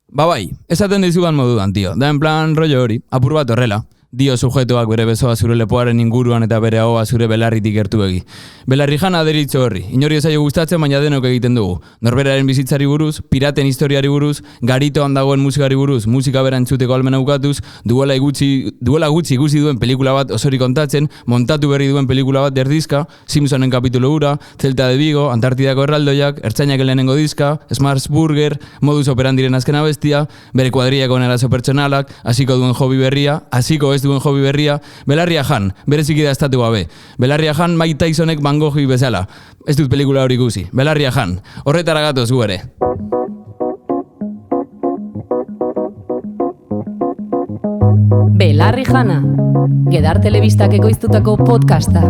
Bai, esaten dizudan modudan, tio. Da en plan rollo hori, apur bat horrela. Dio sujetoak bere besoa zure lepoaren inguruan eta bere ahoa zure belarritik gertu egi. Belarri jana deritzo horri, inori ezaio gustatzen baina denok egiten dugu. Norberaren bizitzari buruz, piraten historiari buruz, garitoan dagoen musikari buruz, musika bera entzuteko almena ukatuz, duela gutxi ikusi duen pelikula bat osori kontatzen, montatu berri duen pelikula bat erdizka, Simpsonen kapitulu ura, Celta de Vigo, Antartidako erraldoiak, Ertzainak lehenengo dizka, Smarts Burger, Modus Operandiren azken abestia, bere kuadriako nerazo pertsonalak, hasiko duen hobi berria, hasiko ez duen hobi berria, Belarria jan, bereziki da estatu gabe. Belarria jan Mike Tysonek Van Goghi bezala. Ez dut pelikula hori ikusi. Belarria jan, horretara gatoz gu ere. Belarri jana, Gedar Telebistak ekoiztutako podcasta.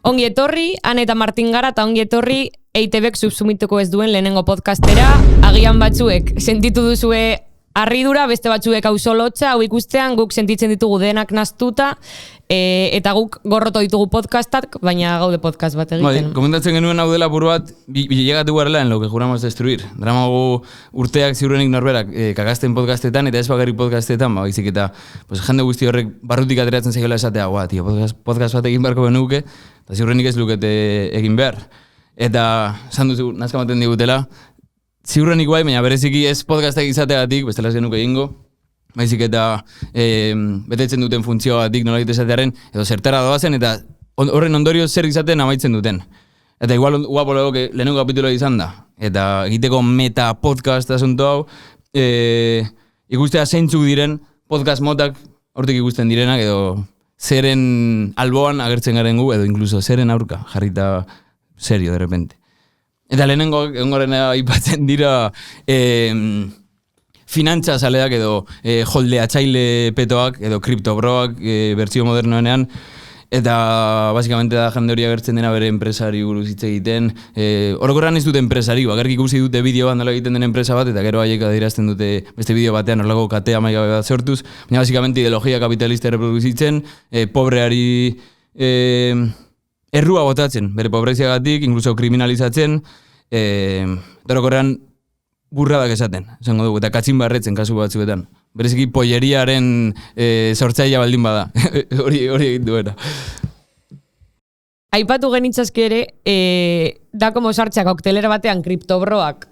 Ongi etorri, Han eta Martin gara eta ongi etorri EITBek subsumituko ez duen lehenengo podcastera. Agian batzuek sentitu duzue harridura, beste batzuek auzo lotxa, hau ikustean guk sentitzen ditugu denak naztuta, eta guk gorroto ditugu podcastak, baina gaude podcast bat egiten. Komentatzen genuen hau dela buru bat, bilegatu garela en lo que juramos destruir. Dramago urteak ziurrenik norberak kakasten podcastetan, eta ez bakarrik podcastetan, baizik eta jende guzti horrek barrutik ateratzen zaiola esatea, tio, podcast bat egin beharko genuke, eta ziurrenik ez lukete egin behar. Eta, esan duzu, nazkamaten digutela, ziurrenik bai, baina bereziki ez podcastak izateagatik, bestela ez genuke egingo, baizik eta betetzen duten funtzioagatik nola esatearen, edo zertara doazen, eta horren ondorio zer izaten amaitzen duten. Eta igual guapo legoke lehenengo kapitulo izan da, eta egiteko meta podcast asunto hau, ikustea zeintzuk diren podcast motak hortik ikusten direnak, edo zeren alboan agertzen garen gu, edo inkluso zeren aurka, jarrita serio de repente. Eta lehenengo engorena aipatzen dira finantza saleak edo holdeatzaile petoak edo kriptobroak bertsio modernoenean, eta basikamente da jende hori agertzen dena bere enpresari buruz hitz egiten. Orokorran ez dute enpresari, bakarrik ikusi dute bideoan nola egiten den enpresa bat, eta gero haiek adierazten dute beste bideo batean horrelako katea maigabe bat sortuz, baina basikamente ideologia kapitalista reproduzitzen, pobreari errua botatzen, bere pobreziagatik, inkluso kriminalizatzen, orokorrean burradak esaten, esango dugu, eta katxin barretzen kasu batzuetan. Bereziki polleriaren sortzailea baldin bada, hori egin duena. Aipatu genitzazke ere, da como sartxak oktelera batean kriptobroak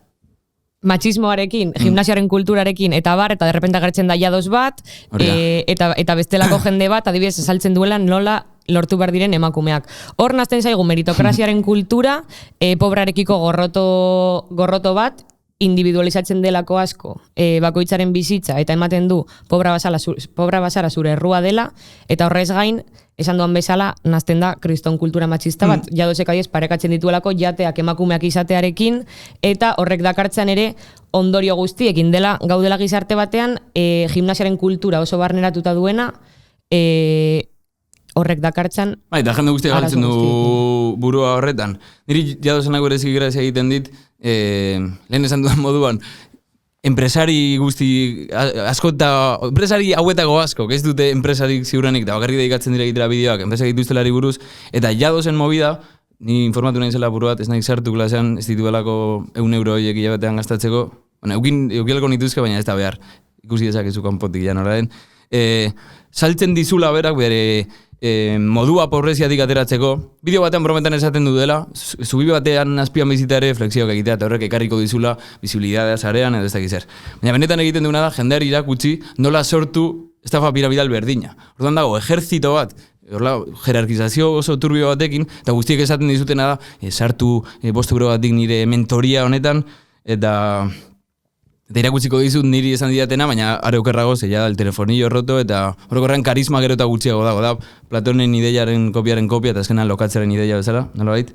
matxismoarekin, gimnasiaren kulturarekin, eta derrepente agertzen da jadoz bat, eta bestelako jende bat, adibidez, esaltzen duela nola lortu behar diren emakumeak. Hor nazten zaigu meritokraziaren kultura, pobrarekiko gorroto bat, individualizatzen delako asko, bakoitzaren bizitza, eta ematen du pobra basara zure errua dela, eta horrez gain, esan duan bezala, nazten da kriston kultura matxista bat, jadozek adiez parekatzen dituelako jateak emakumeak izatearekin, eta horrek dakartzen ere ondorio guztiekin dela, gaudela gizarte batean, gimnasiaren kultura oso barneratuta duena, horrek dakartzen. Eta jende guztiak galtzen du burua horretan. Niri jadozenak bereziki grazia egiten dit, lehen esan duan moduan, enpresari guzti asko eta enpresari hauetako asko, ez dute enpresarik ziurrenik, eta bakarrik dedikatzen dira egitera bideoak, enpresak dituztelari buruz, eta jadozen movida, ni informatu nahi zela buru bat, ez nahi sartu klasean, ez dituelako €1 horiek hilabetean gastatzeko, eukielko nituzke, baina ez da behar, ikusi dezakezu kanpotik ja nola den, saltzen dizula berak bere modua pobreziatik ateratzeko, bideo batean brometan esaten du dela, zubi batean azpian bizita ere flexioak egitea, eta horrek ekarriko dizula bizibilidadea zarean edo ez dakiz zer. Baina benetan egiten duena da, jendeari irakutsi nola sortu estafa piramidal berdina. Orduan dago, ejerzito bat, jerarkizazio oso turbio batekin, eta guztiek esaten dizutena da, sartu €5 batik nire mentoria honetan, eta irakutsiko dizut niri esan didatena, baina are okerrago zeia el telefonillo roto, eta orokorrean karisma gero eta gutxiago dago, da Platonen ideiaren kopiaren kopia, eta azkenan lokatzaren ideia bezala, nolabait.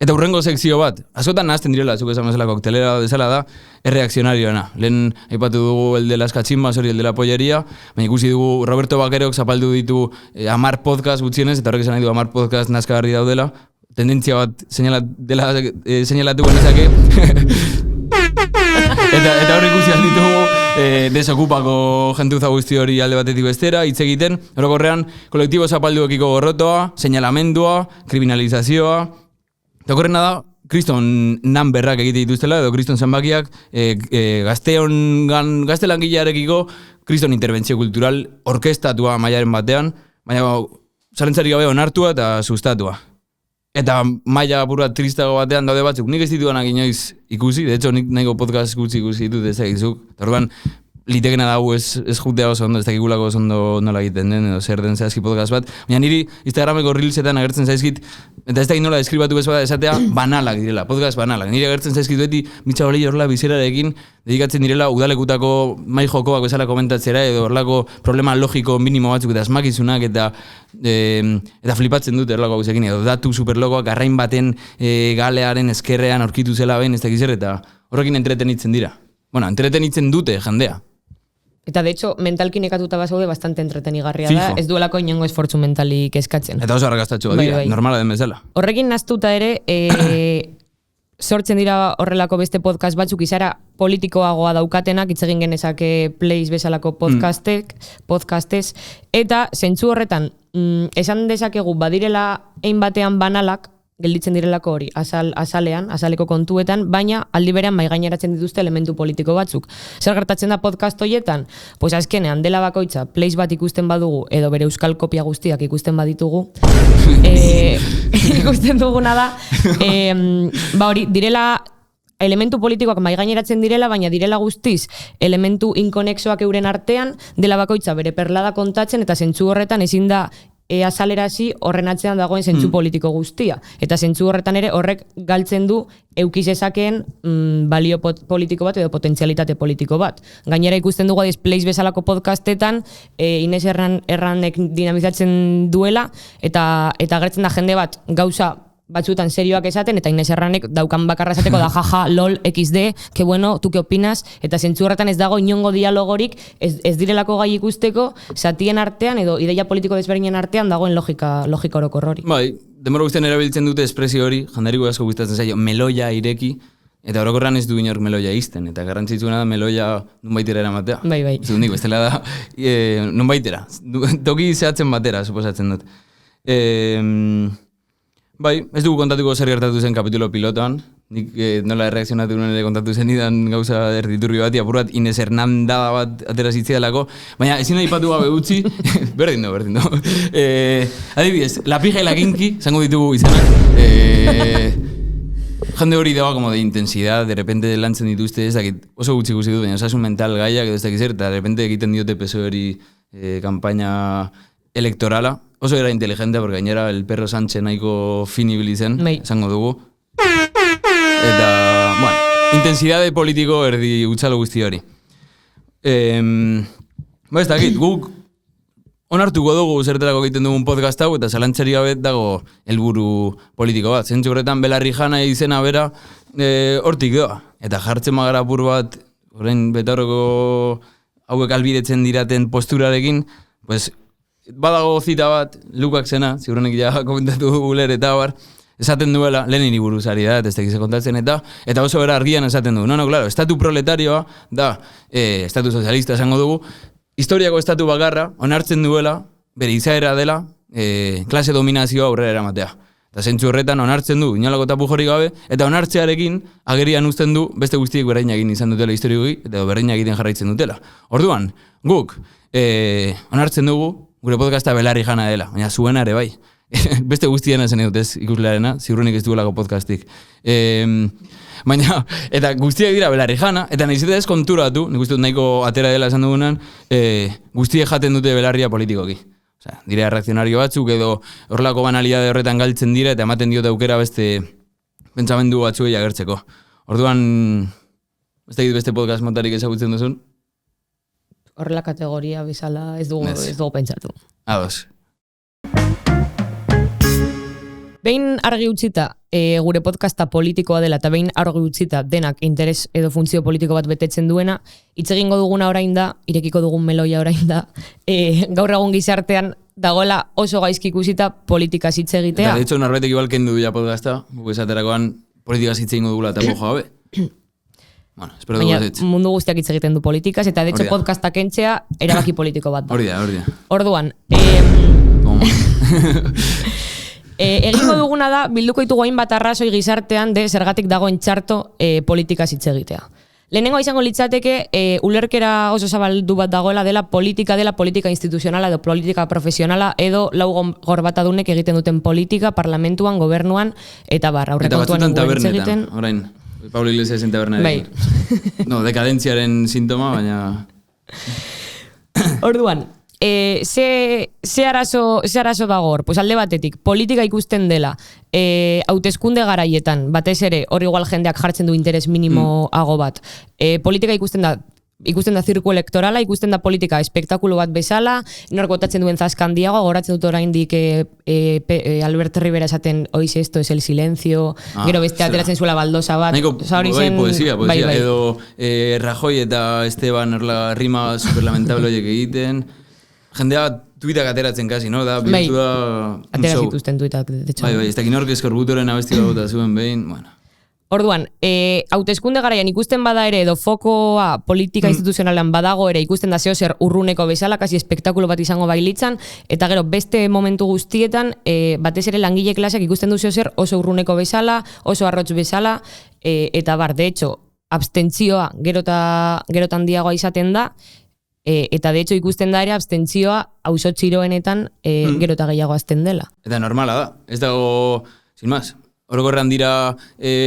Eta hurrengo sekzio bat, askotan nahazten direla, zuk esan bezala koktelera bezala da, erreakzionarioena. Lehen aipatu dugu el de las cachimbas hori el de la polleria, baina ikusi dugu Roberto Baquerok zapaldu ditu 10 podcast gutxienez, eta horrek esan nahi du 10 podcast nazkagarri daudela, tendentzia bat señalatu genezake. Eta hor ikusi alditugu desokupako jentuza guzti hori alde batetik bestera, hitz egiten, orokorrean kolektibo zapalduekiko gorrotoa, seinalamendua, kriminalizazioa, eta okorrena da, kriston numberrak egite dituztela, edo kriston zenbakiak gazte langilearekiko kriston interbentzio kultural orkestatua mailaren batean, baina zalentzarik gabe onartua eta sustatua. Eta maila apur bat tristago batean daude batzuk, nik ez dituanak inoiz ikusi, de hecho nik nahiko podcast gutxi ikusi ditut ez egizuk, eta orduan litekena dago ez jutea oso ondo, ez dakigulako oso ondo nola egiten den, edo zer den zehazki podcast bat, baina niri Instagrameko reelsetan agertzen zaizkit, eta ez dakit nola deskribatu bezala esatea banalak direla, podcast banalak, niri agertzen zaizkit beti mitxa olei horrela bizerarekin, dedikatzen direla udalekutako mai jokoak bezala komentatzera, edo horrelako problema logiko minimo batzuk eta asmakizunak eta flipatzen dute horrelako gauzekin, edo datu superlogoak arrain baten galearen eskerrean aurkitu zela behin, ez dakiz zer, eta horrekin entretenitzen dira. Bueno, entretenitzen dute jendea. Eta de hecho, mentalki nekatuta bazaude bastante entretenigarria da, ez duelako inongo esfortzu mentalik eskatzen. Eta oso arrakastatxua dira, normala den bezala. Horrekin naztuta ere, sortzen dira horrelako beste podcast batzuk izara politikoagoa daukatenak, hitz egin genezake Place bezalako podcastez, eta zentzu horretan, esan dezakegu badirela ein batean banalak, gelditzen direlako hori, azaleko kontuetan, baina aldi berean maigaineratzen dituzte elementu politiko batzuk. Zer gertatzen da podcast hoietan? Pues azkenean, dela bakoitza, Place bat ikusten badugu, edo bere euskal kopia guztiak ikusten baditugu, ikusten duguna da, hori, direla elementu politikoak maigaineratzen direla, baina direla guztiz elementu inkonexoak euren artean, dela bakoitza bere perlada kontatzen, eta zentzu horretan ezin da azalerazi horren atzean dagoen zentzu politiko guztia. Eta zentzu horretan ere horrek galtzen du eukizezakeen balio politiko bat edo potentzialitate politiko bat. Gainera ikusten dugu adiz Place bezalako podcastetan Ines Erranek dinamizatzen duela eta gertzen da jende bat gauza batzutan serioak esaten, eta Ines Erranek daukan bakarra esateko da jaja, lol, XD, que bueno, tu que opinas, eta zentzu horretan ez dago inongo dialogorik, ez direlako gai ikusteko, zatien artean edo ideia politiko desberdinen artean dagoen logika orokor hori. Bai, denbora guztien erabiltzen dute espresio hori, jandariko asko gustatzen zaio, meloia ireki, eta orokorran ez du inork meloia izten, eta garrantzitsuena da meloia nunbaitera eramatea. Bai. Zundik, bestela da, nunbaitera, toki zehatzen batera, suposatzen dut. Bai, ez dugu kontatuko zer gertatu zen kapitulo pilotan, nik nola erreakzionatu nuen ere kontatu zen idan gauza erditurri bat, apur bat Ines Hernandada bat atera zitzialako, baina ezin da ipatu gabe utzi, berdin do. Adibidez, La Pija y la Kinky, zango ditugu izanak, jende hori dagoa como de intensidad, de repente lantzen dituzte, ez dakit oso gutxi guzi du, baina osasun mental gaiak edo ez dakit zer, eta de repente egiten diote PSOE hori kampaina elektorala, oso era inteligente, porque gainera el perro Sánchez nahiko finibili zen, esango dugu. Eta, bueno, intensidade politiko erdi utxalo guzti hori. Ez dakit, guk onartuko dugu zerterako egiten dugun podcast hau, eta zalantzari gabe dago helburu politiko bat. Zentzu horretan Belarri Jana izena bera hortik doa. Eta jartzen magara apur bat, orain betaurreko hauek albidetzen diraten posturarekin, pues, badago zita bat, Lukak zena, ziurrenik ja komentatu guler eta bar, esaten duela, Lenini buruzari da, ez tekize kontatzen eta oso bera argian esaten du. No, claro, estatu proletarioa da, estatu sozialista esango dugu, historiako estatu bakarra, onartzen duela, bere izaera dela, klase dominazioa aurrera eramatea. Eta zentzu horretan onartzen du, inolako tapu jori gabe, eta onartzearekin agerian uzten du beste guztiek berdina egin izan dutela historikoki, eta berdina egiten jarraitzen dutela. Orduan, guk onartzen dugu, gure podcasta Belarri Jana dela, baina zuena ere bai. Beste guztiena zen edut ez ikuslearena, ziurrenik ez duelako podcastik. Baina, eta guztiak dira Belarri Jana, eta nahi zeta ez konturatu, nik uste dut nahiko atera dela esan dugunan, guztiek jaten dute Belarria politikoki. Osea, dire reakzionario batzuk edo horrelako banalidade horretan galtzen dira eta ematen diote aukera beste pentsamendu batzuei agertzeko. Orduan, ez da beste podcast motarik ezagutzen duzun? Horrela kategoria bezala ez dugu pentsatu. Ados. Behin argi utzita gure podcasta politikoa dela eta behin argi utzita denak interes edo funtzio politiko bat betetzen duena, hitz egingo duguna orain da, irekiko dugun meloia orain da, gaur egun gizartean dagoela oso gaizki ikusita politika hitz egitea. Eta de hecho norbaitek igual kendu ja podcasta, guk esaterakoan politika hitz egingo dugula eta mojo gabe. Bueno, espero dugu baina mundu guztiak hitz egiten du politikaz, eta de hecho podcastak entzea erabaki politiko bat da. Hori da. Orduan, egingo duguna da, bilduko ditugu hainbat arrazoi gizartean de zergatik dagoen txarto politikaz hitz egitea. Lehenengo izango litzateke, ulerkera oso zabaldu bat dagoela dela politika instituzionala edo politika profesionala edo lau gorbatadunek egiten duten politika, parlamentuan, gobernuan, eta aurrekontuan inguruan egiten. Orain, Pablo Iglesiasen taberna egin. No, dekadentziaren sintoma, baina... Orduan, ze arazo dago hor? Pues alde batetik, politika ikusten dela, hauteskunde garaietan, batez ere, hor igual jendeak jartzen du interes minimoago bat. Politika ikusten da zirku elektorala, ikusten da politika espektakulo bat bezala, nork botatzen duen zaskandiago, goratzen dut oraindik Albert Rivera esaten, oiz esto es el silencio, gero beste ateratzen zuela baldosa bat. Poesia, edo Rajoy eta Esteban rima superlamentable horiek egiten. Jendea tuitak ateratzen kasi, no? Da, biltu da... Atera zituzten tuitak, de hecho. Bai, ez dakin horkezko Rutoren abesti bat zuen behin, bueno. Orduan, hauteskunde garaian ikusten bada ere, edo fokoa politika instituzionalan badago ere, ikusten da zeo zer urruneko bezala, kasi espektakulo bat izango bailitzan, eta gero beste momentu guztietan, batez ere langile klaseak ikusten du zeo zer oso urruneko bezala, oso arrotz bezala, eta de hecho, abstentzioa gerotan diagoa izaten da, eta de hecho ikusten da ere abstentzioa auzo txiroenetan gero eta gehiago azten dela. Eta normala da, ez dago, sin más, orokorrean dira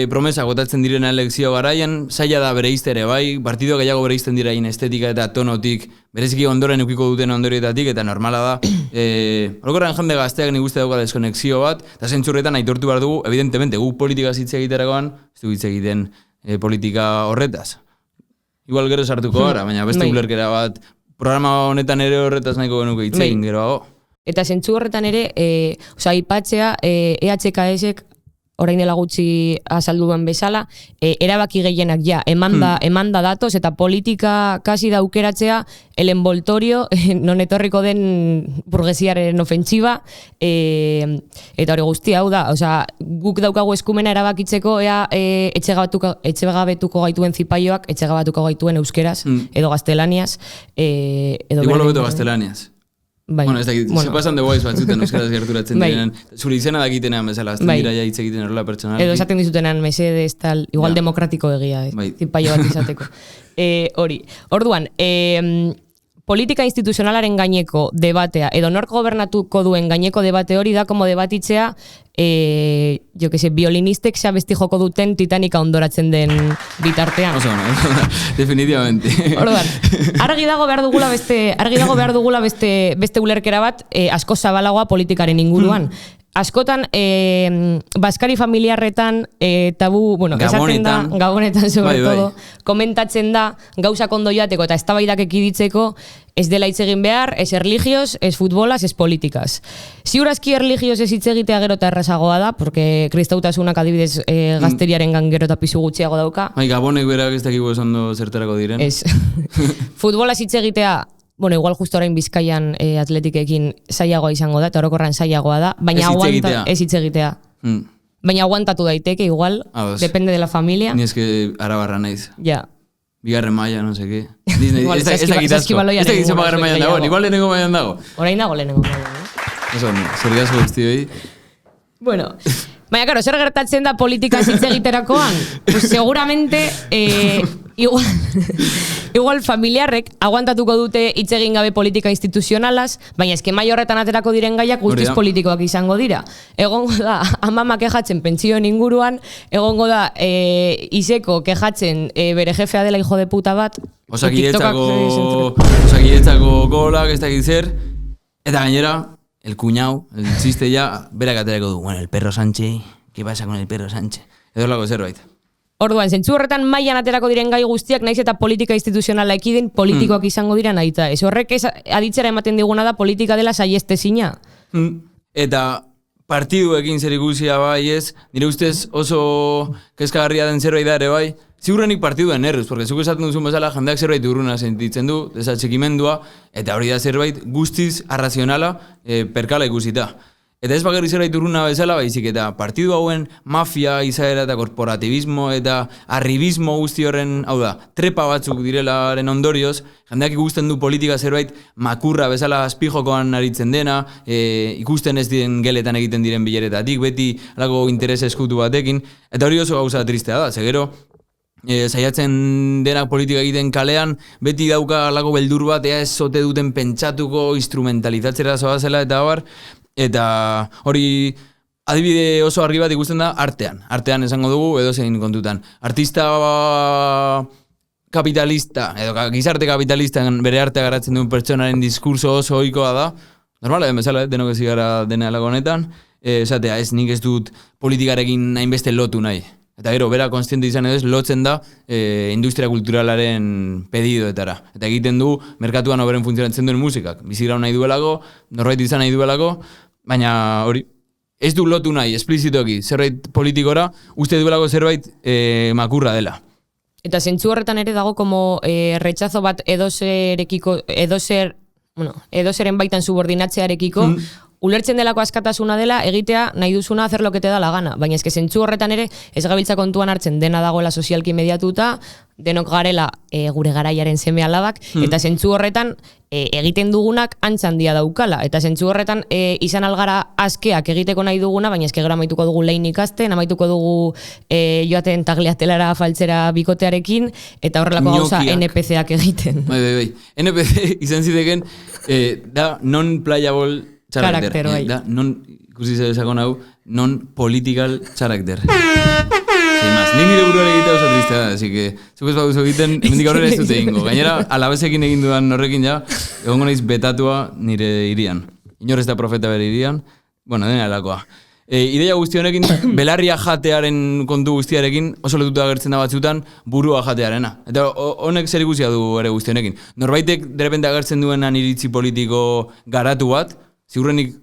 promesa gotatzen direna elekzio garaian, zaila da bereizte ere bai, partido gehiago bereizten dira estetika eta tonotik, bereziki ondoren ukiko duten ondorioetatik, eta normala da, orokorrean jende gazteak nik uste dauka deskonexio bat, eta zentzurretan aitortu behar dugu, evidentemente, guk politika hitz egiterakoan, ez du hitz egiten politika horretaz. Igual gero sartuko gara, baina beste ulerkera bat, programa honetan ere horretaz nahiko genuke hitz egin geroago. Eta zentzu horretan ere, aipatzea, EHKS-ek orain dela gutxi azalduen bezala, erabaki gehienak emanda datoz, eta politika kasi da aukeratzea el envoltorio, non etorriko den burgesiaren ofentsiba, eta hori guztia hau da, guk daukagu eskumena erabakitzeko, ea etxegabetuko gaituen zipaioak, etxegabatuko gaituen euskeraz, edo gaztelaniaz, igual hobeto gaztelaniaz. Bueno, ez dakit, se pasan de guaiz batzuten euskaraz gerturatzen diren, zure izena dakitenean bezala, azten dira ja hitz egiten horrela pertsonalki. Edo esaten dizutenean mesedez tal, igual demokratiko egia, zipaio bat izateko. Hori, orduan, politika instituzionalaren gaineko debatea, edo nork gobernatuko duen gaineko debate hori da, como debatitzea, violinistek xabesti joko duten Titanica ondoratzen den bitartean. Oso, definitivamente. Orduan, argi dago behar dugula beste ulerkera bat, asko zabalagoa politikaren inguruan. Askotan, baskari familiarretan, tabu, esaten da, gabonetan sobre todo, komentatzen da, gauzak ondo joateko eta eztabaidak ekiditzeko, ez dela hitz egin behar, ez erligios, ez futbolaz, ez politikaz. Ziurazki erligios ez hitz egitea gero eta errazagoa da, porque kristautasunak adibidez gazteriaren gan gero eta pisu gutxiago dauka. Gabonek berak ez dakigu esan zertarako diren. Ez. Futbolaz hitz egitea, igual justo orain Bizkaian atletikekin zailagoa izango da, eta orokorran zailagoa da, baina ez hitz egitea. Baina aguantatu daiteke, igual, depende de la familia. Ni eske arabarra naiz. Ja. Bigarren maila, no sé qué. Ez dakit asko. Ez dakit bigarren mailan dago, igual lehenengo mailan dago. Orain dago lehenengo mailan. Eso, zer asko guztioi. Bueno, baina, karo, zer gertatzen da politika hitz egiterakoan? Pues seguramente, igual familiarrek aguantatuko dute hitz egin gabe politika instituzionalaz, baina eske mai horretan aterako diren gaiak guztiz politikoak izango dira. Egongo da, amama kejatzen pentsioen inguruan, egongo da, Iseko kejatzen bere jefea dela hijo de puta bat. Osakidetzako golak, ez dakit zer, eta gainera, el cuñau, el chiste ya, berak aterako du, bueno, el perro Sánchez, ¿qué pasa con el perro Sánchez? Edo lago zerbait. Orduan, zentzu horretan mailan aterako diren gai guztiak, naiz eta politika instituzionala ekiden, politikoak izango dira nahita. Ez horrek aditzera ematen diguna da politika dela saiestezina. Eta partiduekin zer ikusia bai ez, nire ustez oso kezkagarria den zerbait da ere bai, ziurrenik partiduen erruz, porque zuk esaten duzun bezala jendeak zerbait urruna sentitzen du, desatxekimendua, eta hori da zerbait guztiz arrazionala perkala ikusita. Eta ez bakarrik zerbait urruna bezala, baizik eta partidu hauen mafia izaera eta korporatibismo eta arribismo guzti horren, hau da, trepa batzuk direlaren ondorioz, jendeak ikusten du politika zerbait makurra bezala azpijokoan aritzen dena, ikusten ez diren geletan egiten diren bileretatik, beti alako interes eskutu batekin, eta hori oso gauza tristea da, zegero, saiatzen denak politika egiten kalean, beti dauka alako beldur bat, ea ez zote duten pentsatuko, instrumentalizatzera zoazela eta bar, eta hori adibide oso argi bat ikusten da artean. Artean esango dugu edo zein kontutan. Artista kapitalista, edo gizarte kapitalistan bere artea garatzen duen pertsonaren diskurso oso ohikoa da. Normala, bezala, denok ez gara dena alako honetan. Esatea, ez nik ez dut politikarekin hainbeste lotu nahi. Eta gero, bera konstiente izan edo ez, lotzen da industria kulturalaren pedidoetara. Eta egiten du, merkatuan oberen funtzionatzen duen musikak. Bizigrau nahi duelako, norbait izan nahi duelako, baina hori, ez du lotu nahi, esplizitoki, zerbait politikora, uste duelako zerbait makurra dela. Eta zentzu horretan ere dago como rechazo bat edozeren baitan subordinatzearekiko, ulertzen delako askatasuna dela, egitea nahi duzuna hacer lo que te da la gana. Baina eske zentzu horretan ere ez gabiltza kontuan hartzen dena dagoela sozialki mediatuta, denok garela gure garaiaren seme alabak, eta zentzu horretan egiten dugunak antza handia daukala. Eta zentzu horretan izan algara askeak egiteko nahi duguna, baina eske gero amaituko dugu lehin ikasten, amaituko dugu joaten tagliatelara faltzera bikotearekin, eta horrelako gauza NPC-ak egiten. Bai. NPC izan ziteken da non-playable karakter, bai. Da, ikusi zezakon hau, non-political character. Nik nire buruan egitea oso tristea da, así que zuk ez baduzu egiten, emendik aurrera ez dute egingo. Gainera, alabezekin egin dudan horrekin ja, egongo naiz betatua nire irian. Inor ez da profeta bere irian, bueno, dena alakoa. Ideia guzti honekin, belarria jatearen kontu guztiarekin, oso lotuta agertzen da batzutan, burua jatearena. Eta honek zer ikusia du ere guzti honekin. Norbaitek derepente agertzen duenan iritzi politiko garatu bat, ziurrenik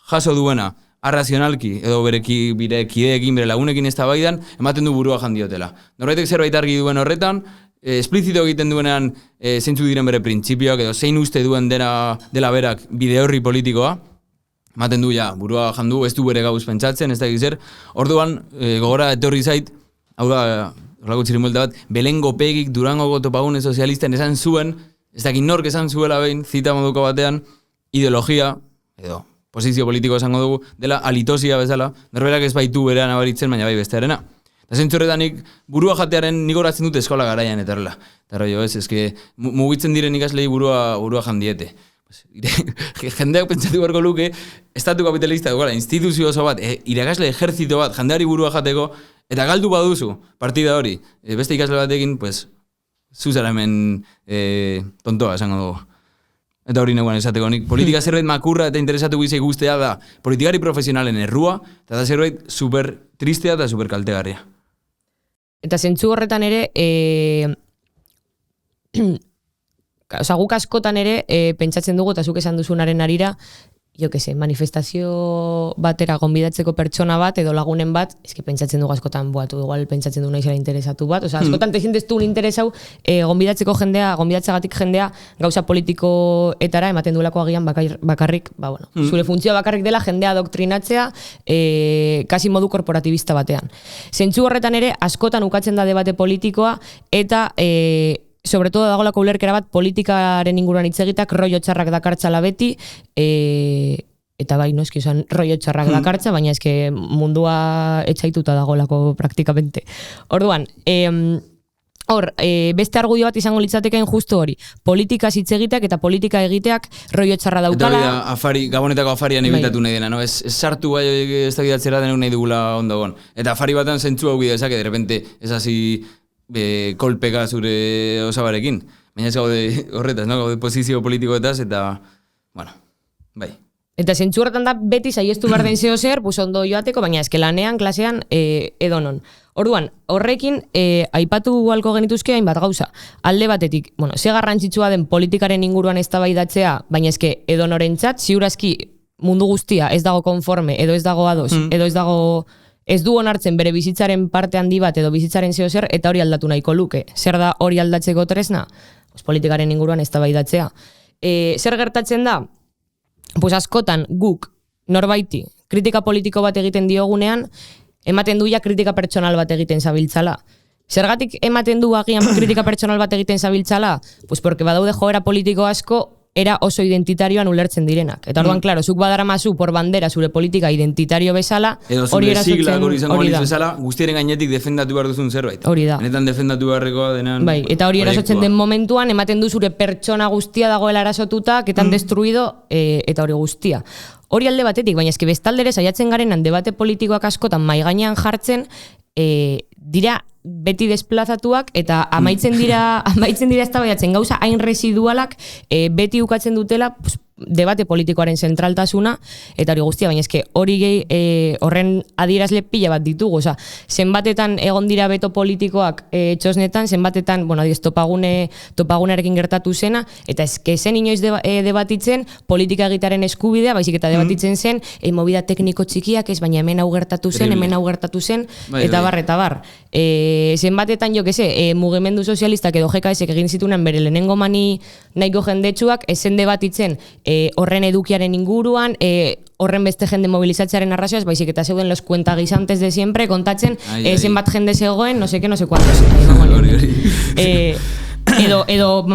jaso duena, arrazionalki, edo bire kideekin, bere lagunekin ez da baidan, ematen du burua jandiotela. Norbaitek zerbait argi duen horretan, esplizito egiten duenean zeintzu diren bere printzipioak, edo zein uste duen dela berak bide horri politikoa, ematen du ja, burua jandu, ez du bere gauz pentsatzen, ez da zer. Orduan, gogora etorri zait, hau da, horrako txirimolta bat, Belengo Pegik Durangoko topagune sozialisten esan zuen, ez dakit nork esan zuela behin, zita moduko batean, ideologia, edo posizio politiko esango dugu, dela alitosia bezala, norberak ez baitu berean abaritzen, baina bai bestearena. Eta zentzorretanik burua jatearen nik horatzen dut eskola garaian eta horrela. Eta rollo ez, eske mugitzen diren ikaslei burua jandiete. Jendeak pentsatu beharko luke, estatu kapitalista dugala, instituzio oso bat, irakasle ejertzito bat, jendeari burua jateko, eta galdu baduzu partida hori, beste ikasle batekin, pues, zuzara hemen tontoa esango dugu. Eta hori neguan esateko nik. Politika zerbait makurra eta interesatu gizai guztea da politikari profesionalen errua, eta da zerbait super tristea eta super kaltegarria. Eta zentzu horretan ere, guk askotan ere pentsatzen dugu, eta zuk esan duzunaren arira, manifestazio batera gonbidatzeko pertsona bat, edo lagunen bat, eske pentsatzen dugu askotan, igual pentsatzen du naizela interesatu bat, askotan te sientes tu un interesau, gonbidatzagatik jendea gauza politikoetara ematen duelako agian bakarrik, zure funtzioa bakarrik dela jendea adoktrinatzea, kasi modu korporatibista batean. Zentzu horretan ere, askotan ukatzen da debate politikoa, eta sobre todo dagolako ulerkera bat politikaren inguruan hitz egitak rollo txarrak dakartzala beti, eta bai, eski esan rollo txarrak dakartza, baina eske mundua etxaituta dagolako praktikamente. Orduan, beste argudio bat izango litzateken justu hori, politika hitz egiteak eta politika egiteak rollo txarra daukala. Eta hori da, Gabonetako afarian ebitatu nahi dena, ez sartu bai ez da gidatzera denok nahi dugula ondogon. Eta afari batan zentzu hau bidezak, de repente ez hasi kolpeka zure osabarekin. Baina ez gaude horretaz, no? Gaude posizio politikoetaz, eta, bueno, bai. Eta zentzu horretan da beti saiestu behar den zeo zer, ondo joateko, baina eske lanean, klasean, edonon. Orduan, horrekin, aipatu halko genituzke hainbat gauza. Alde batetik, ze garrantzitsua den politikaren inguruan eztabaidatzea, baina eske edonorentzat, ziurazki mundu guztia ez dago konforme, edo ez dago ados, edo ez dago... Ez du onartzen bere bizitzaren parte handi bat edo bizitzaren zeo zer, eta hori aldatu nahiko luke. Zer da hori aldatzeko tresna? Politikaren inguruan eztabaidatzea. Zer gertatzen da? Askotan guk norbaiti kritika politiko bat egiten diogunean, ematen du ja kritika pertsonal bat egiten zabiltzala. Zergatik ematen du agian kritika pertsonal bat egiten zabiltzala? Pues porque badaude joera politiko asko era oso identitarioan ulertzen direnak. Eta orduan, claro, zuk badaramazu por bandera zure politika identitario bezala, hori erasotzen hori da. Bezala, guztiaren gainetik defendatu behar duzun zerbait. Hori da. Benetan defendatu beharrekoa denan... Bai, eta hori erasotzen den momentuan, ematen du zure pertsona guztia dagoela erasotuta, ketan destruido, eta hori guztia. Hori alde batetik, baina eski bestaldere saiatzen garenan debate politikoak askotan mai gainean jartzen, dira beti desplazatuak eta amaitzen dira eztabaidatzen gauza hain residualak beti ukatzen dutela debate politikoaren zentraltasuna eta hori guztia, baina eske hori horren adierazle pila bat ditugu, osea, zenbatetan egon dira beto politikoak txosnetan, zenbatetan, bueno, topagunearekin gertatu zena, eta eske zen inoiz debatitzen politika egitaren eskubidea, baizik eta debatitzen zen movida tekniko txikiak ez, baina hemen hau gertatu zen, eta bar. Zenbatetan, jo, mugimendu sozialistak edo GKSek egin zitunan bere lehenengo mani nahiko jendetsuak, ezen debatitzen horren edukiaren inguruan, horren beste jende mobilizatzearen arrazioaz, baizik eta zeuden los cuentaguisantes de siempre, kontatzen zenbat jende zegoen, no sé cuántos. Edo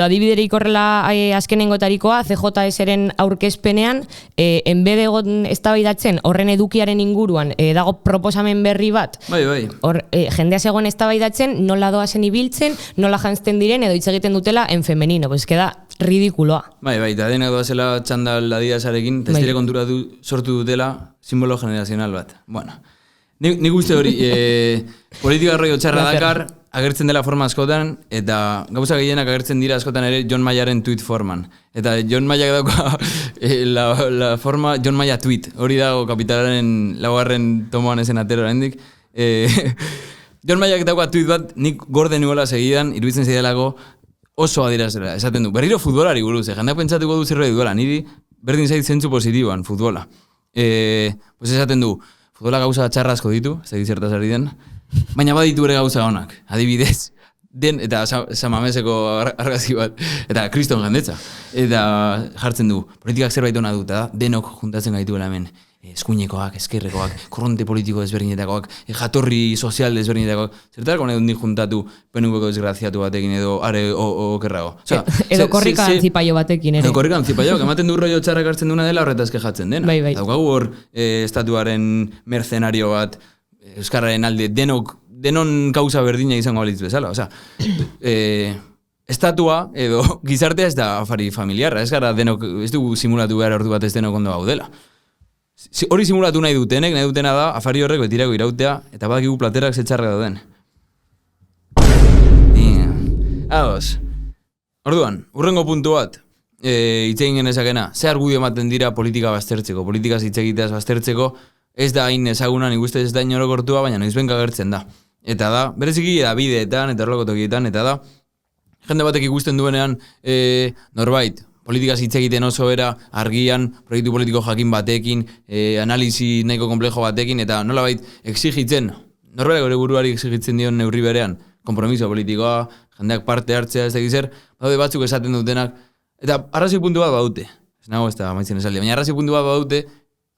adibiderik horrela azkenengotarikoa, CJS-eren aurkezpenean, enbede egon eztabaidatzen horren edukiaren inguruan, dago proposamen berri bat, jendea zegoen eztabaidatzen, nola doazen ibiltzen, nola jantzten diren, edo hitz egiten dutela en femenino, pues queda ridikuloa. Eta denak doazela txandal adidasarekin, eta ez dire kontura sortu dutela simbolo generazional bat. Bueno, nik uste hori, politika rollo txarra dakar, agertzen dela forma askotan, eta gauza gehienak agertzen dira askotan ere John Mayaren tweet forman. Eta John Mayak dauka la forma John Maya tweet. Hori dago Kapitalaren laugarren tomoan ezen atero hendik. John Mayak dauka tweet bat, nik gorde nuela segidan, iruditzen zidelago oso adierazera, esaten du. Berriro futbolari buruz, jendeak pentsatuko du zerbait duela, niri berdin zait zentzu positiboan futbola. Pues esaten du, futbola gauza txarra asko ditu, ez da zertaz ari den, baina baditu ere gauza honak, adibidez, eta Samameseko argazki bat, eta kriston jendetza. Eta jartzen du, politikak zerbait hona dut, denok juntatzen gaituela hemen, eskuinekoak, eskerrekoak, korronte politiko desberdinetakoak, jatorri sozial desberdinetakoak, zertarako nahi dut nik juntatu penubeko desgraziatu batekin edo are okerrago. Edo korrika antzipaio batekin ere. Edo korrika antzipaio, ematen du rollo txarrak hartzen duna dela horretaz kejatzen dena. Bai. Daukagu hor estatuaren mercenario bat, euskarraren alde, denon kauza berdina izango balitz bezala. Estatua edo gizartea ez da afari familiarra, ez gara denok, ez dugu simulatu behar ordu bat ez denok ondo gaudela. Hori simulatu nahi dutena da, afari horrek betirako irautea, eta badakigu platerak zetxarra dauden. Ados. Orduan, urrengo puntu bat, hitz egin genezakena, ze argudio ematen dira politika baztertzeko, politikaz hitz egiteaz baztertzeko, ez da hain ezaguna, nik uste ez da inorokortua, baina noizbenka gertzen da. Eta da, bereziki da bideetan, eta horrelako tokietan, eta da, jende batek ikusten duenean, norbait, politikaz hitz egiten oso era argian, proiektu politiko jakin batekin, analizi nahiko komplejo batekin, eta nolabait exigitzen, norberak gure buruari exigitzen dion neurri berean, kompromiso politikoa, jendeak parte hartzea, ez da gizer, badaude batzuk esaten dutenak, eta arrazoi puntu bat badute, ez nago ez da maitzen esaldi, baina arrazoi puntu bat badute,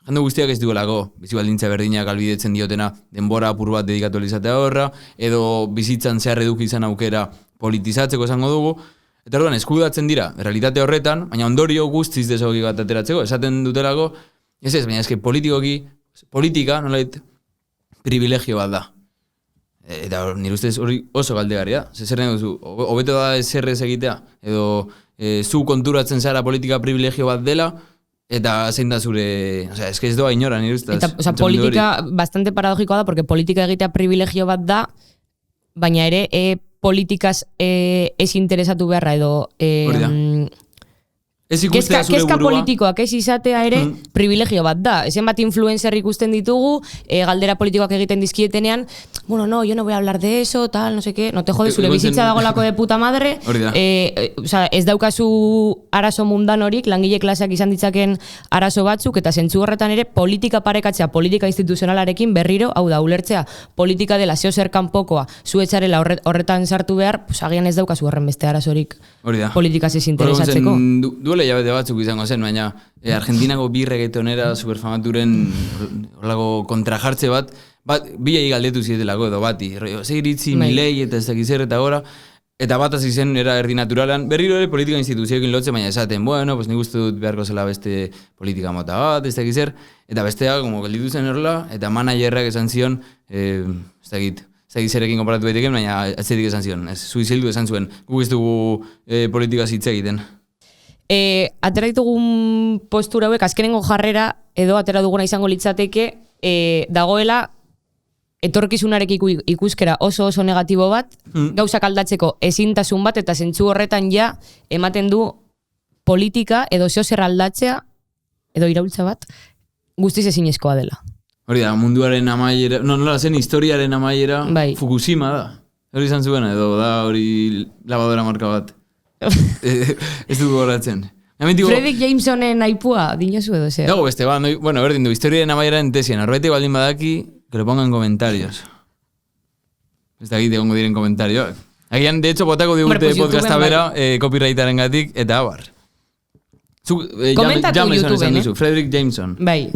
jende guztiak ez duelako, bizi baldintza berdinak albidetzen diotena denbora apur bat dedikatu izatea horra, edo bizitzan zehar eduki izan aukera politizatzeko esango dugu, eta orduan eskudatzen dira, realitate horretan, baina ondorio guztiz desogi bat ateratzeko, esaten dutelako, ez, baina eske politika, nolait, privilegio bat da. Eta nire ustez hori oso galdegarria, zer nahi duzu, hobeto da zerrez egitea, edo zu konturatzen zara politika privilegio bat dela, eta zein da zure, eske ez doa inora nire ustez. Eta politika bastante paradogikoa da, porque politika egitea privilegio bat da, baina ere, politikaz ez interesatu beharra edo kezka politikoak ez izatea ere privilegio bat da. Ezen bat influencer ikusten ditugu, galdera politikoak egiten dizkietenean, bueno, no, yo no voy a hablar de eso, tal, no sé qué, no te jodes, zure bizitza dagolako de puta madre, ez daukazu arazo mundanorik, langile klaseak izan ditzaken arazo batzuk, eta zentzu horretan ere politika parekatzea, politika instituzionalarekin berriro, hau da, ulertzea, politika dela zeo zer kanpokoa, zuetxarela horretan sartu behar, agian ez daukazu horren beste arazorik politikaz ez interesatzeko. Duele jabete batzuk izango zen, baina Argentinako bi reggaetonera superfamaturen horrelako kontrajartze bat, bilei galdetu zietelako edo bati, zeiritzi, Milei eta ez dakiz eta gora, eta bat hasi zen era erdi naturalan, berriro ere politika instituzioekin lotzen, baina esaten, bueno, pues nik uste dut beharko zela beste politika mota bat, ez dakiz eta bestea, como gelditu zen horrela, eta managerrak esan zion, ez dakit, zerekin konparatu daiteken, baina atzetik esan zion, suizildu esan zuen, guk ez dugu politika hitz egiten. Atera ditugun postura hauek, azkenengo jarrera, edo atera duguna izango litzateke, dagoela, etorkizunarekiko ikuskera oso negatibo bat, gauzak aldatzeko ezintasun bat, eta zentzu horretan ja, ematen du politika, edo zeo zer aldatzea, edo iraultza bat, guztiz ezinezkoa dela. Hori da, munduaren amaiera, nola zen historiaren amaiera, Fukushima da. Hori izan zuen, edo da hori lavadora marka bat. Ez dugu horatzen. Fredrik Jamesonen aipua, dinosu edo zer. Dago beste, bueno, berdin du, historiaren amaiera entesien, arbaitek baldin badaki, que lo pongan en comentarios. Ez da egite gongo diren komentarioak. Agian, de hecho, botako digute podcasta bera, copyrightaren gatik, eta abar. Komentatu YouTubeen, Fredrik Jameson. Bai.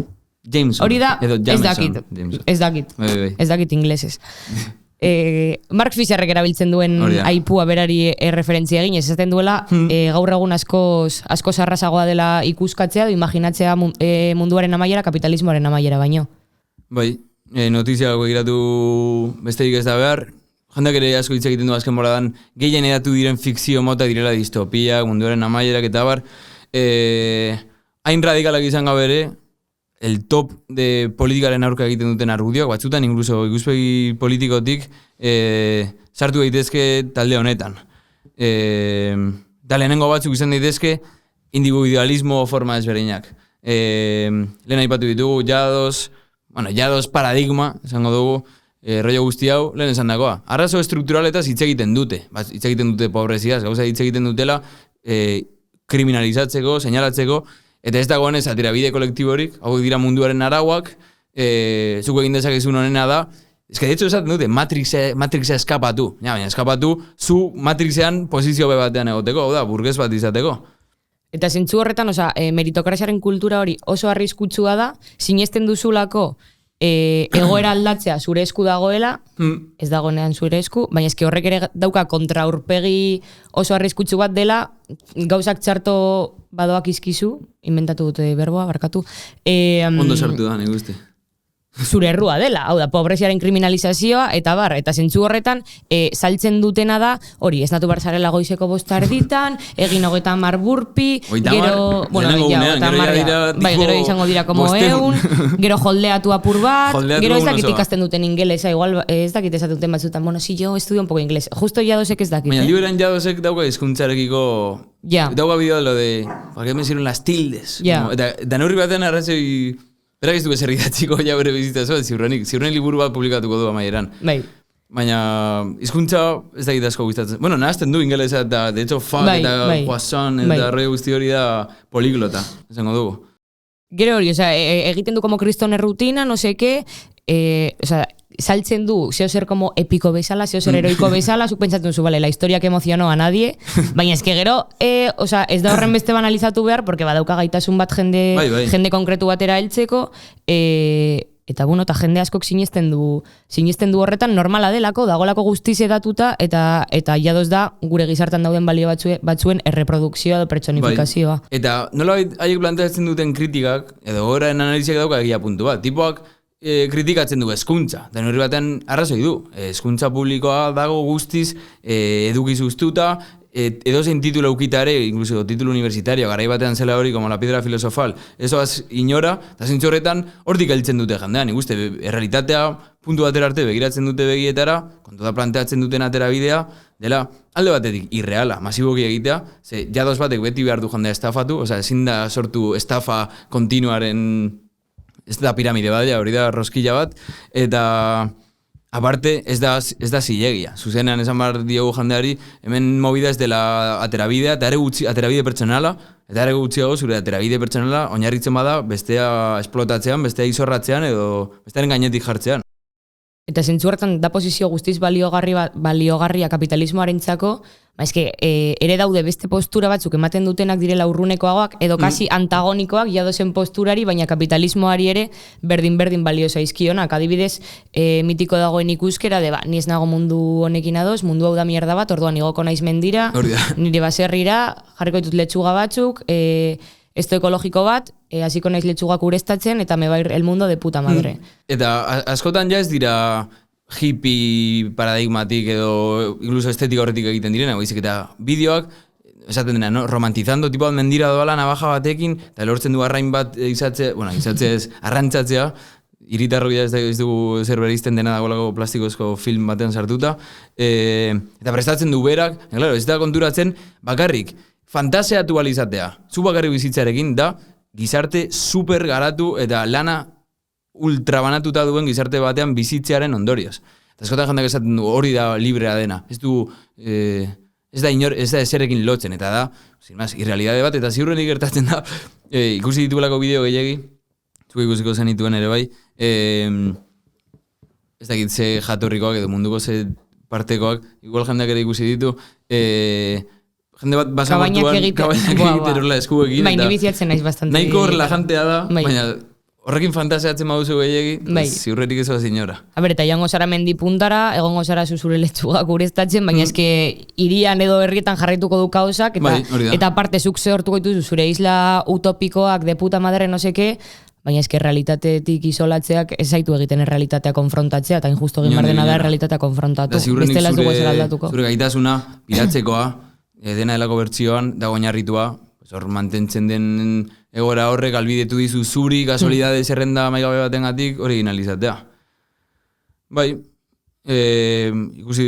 Jameson. Hori da, ez dakit inglesez. Mark Fisherrek erabiltzen duen aipua berari referentzia egin, ez esaten duela gaur egun asko arrasagoa dela ikuskatzea, edo imaginatzea munduaren amaiera, kapitalismoaren amaiera baino. Bai, notizia begiratu besterik ez da behar, jendak ere asko hitz egiten du azken boradan, gehien edatu diren fikzio mota direla distopia, munduaren amaierak eta bar, hain radikalak izan gabe ere, el top de politikaren aurka egiten duten argudioak, batzutan incluso ikuspegi politikotik sartu daitezke talde honetan. Da lehenengo batzuk izan daitezke individualismo forma ezberdinak. Lehen aipatu ditugu, jados paradigma, esango dugu, rollo guzti hau, lehen esan dagoa. Arrazo estrukturaletaz hitz egiten dute, hitz egiten dute pobreziaz, gauza hitz egiten dutela kriminalizatzeko, seinalatzeko, eta ez dagoen ez aterabide kolektiborik, hau dira munduaren arauak, zuko egin dezakezun honena da, ez que de hecho esaten dute, Matrixa eskapatu, baina eskapatu, zu Matrixean posizio batean egoteko, hau da, burgez bat izateko. Eta zentzu horretan, meritokrasiaren kultura hori oso arriskutsua da, sinesten duzulako egoera aldatzea zure esku dagoela, ez dagoenean zure esku, baina eski horrek ere dauka kontraurpegi oso arriskutsu bat dela, gauzak txarto badoak izkizu, inventatu dute berboa, barkatu. Ondo sartu da, nik uste. Zure errua dela, hau da, pobreziaren kriminalizazioa, eta eta zentzu horretan, saltzen dutena da, hori, ez natu barzarela goizeko bosta egin 30 burpi, gero, gero izango dira como eun, gero holdeatu apur bat, gero ez dakit ikasten duten ingelesa, igual ez dakit esaten duten batzutan, bueno, si yo estudio un poco inglés, justo jadosek ez dakit. Baina liberan jadosek dauka hizkuntzarekiko, dauka bideo lo de, ¿por qué me sirven las tildes? Eta neurri batean arrazoi, berak ez dugu zer idatziko ja bere bizitza zoa, ziurrenik liburu bat publikatuko du amaieran. Baina, hizkuntza ez da asko gustatzen. Bueno, nahazten du ingelesa eta, de hecho, fuck eta poisson eta roi guzti hori da poliglota, esango dugu. Gero hori, egiten du como kristone rutina, no sé qué, saltzen du, zeo zer como epiko bezala, zeo zer heroiko bezala, zuk pentsatzen zu, vale, la historia que emocionó a nadie, baina ez que gero, ez da horren beste banalizatu behar, porque badauka gaitasun bat jende konkretu batera heltzeko, eta bueno, eta jende askok sinesten du horretan normala delako, dagolako guztiz edatuta, eta jadoz da gure gizartan dauden balio batzuen erreprodukzioa edo pertsonifikazioa. Eta nola haiek planteatzen duten kritikak, edo horren analiziak dauka egia puntu bat, tipoak kritikatzen du hezkuntza, da neurri batean arrazoi du, hezkuntza publikoa dago guztiz edukiz ustuta, edozein titulo eukitare, incluso titulo universitario, garai batean zela hori, como la piedra filosofal, esoaz inora, eta zintzu horretan hortik heltzen dute jendean, ikuste, errealitatea puntu batera arte begiratzen dute begietara, kontu da planteatzen duten atera bidea, dela, alde batetik, irreala, masiboki egitea, ze jadoz batek beti behar du jendea estafatu, oza, ezin da sortu estafa kontinuaren, ez da piramide bat, hori da roskilla bat, eta aparte, ez da zilegia. Zuzenean esan behar diogu jendeari, hemen movida ez dela aterabidea, eta aterabide pertsonala, eta ere gutxiago zure aterabide pertsonala oinarritzen bada bestea esplotatzean, bestea izorratzean edo bestearen gainetik jartzean. Eta zentzu hartan da posizio guztiz baliogarria kapitalismoarentzako, eske ere daude beste postura batzuk ematen dutenak direla urrunekoagoak edo kasi antagonikoak jadozen posturari, baina kapitalismoari ere berdin balio zaizkionak. Adibidez, mitiko dagoen ikuskera de ni ez nago mundu honekin ados, mundu hau da mierda bat, orduan igoko naiz mendira, nire baserrira, jarriko ditut letxuga batzuk, esto ekologiko bat, hasiko naiz letxugak ureztatzen, eta me va ir el mundo de puta madre. Eta askotan ja ez dira hippie paradigmatik edo incluso estetika horretik egiten direna, baizik eta bideoak, esaten dena, no? Romantizando, tipo mendira doala navaja batekin, eta lortzen du arrain bat izatzea, arrantzatzea, hiritarro ez dugu zer bereizten dena dagolako plastikozko film batean sartuta, eta prestatzen du berak, claro, ez da konturatzen, bakarrik, fantasiatu alizatea, zu bakarrik bizitzarekin da, gizarte super garatu eta lana ultrabanatuta duen gizarte batean bizitzearen ondorioz. Eta eskotan jendak esaten du hori da librea dena. Ez da eserekin lotzen, eta da, irrealidade bat, eta ziurrenik gertatzen da, ikusi ditugulako bideo gehiagi, zuk ikusiko zenituen ere bai, ez dakit ze jatorrikoak edo munduko ze partekoak, igual jendak ere ikusi ditu, jende bat basamortuan kabainak egiten horrela eskuekin. Bai, nibiziatzen naiz bastante. Nahiko relajantea da, baina horrekin fantasiatzen baduzu gehiagi, ziurretik ez zinora. Eta joango zara mendi puntara, egongo zara zuzure letxugak ureztatzen, baina eske irian edo herrietan jarraituko du kaosak, eta aparte zuk zehortuko dituzu zure isla utopikoak de puta madre no seke, baina eske realitatetik isolatzeak ez zaitu egiten realitatea konfrontatzea, eta injusto egin bardena da realitatea konfrontatu. Bestela ez dugu ez aldatuko. Zure gaitasuna, piratzekoa, dena delako bertsioan, dago oinarritua, hor mantentzen den egora horrek albidetu dizu zuri, kasualidade zerrenda maigabe batengatik originalizatea. Bai, ikusi,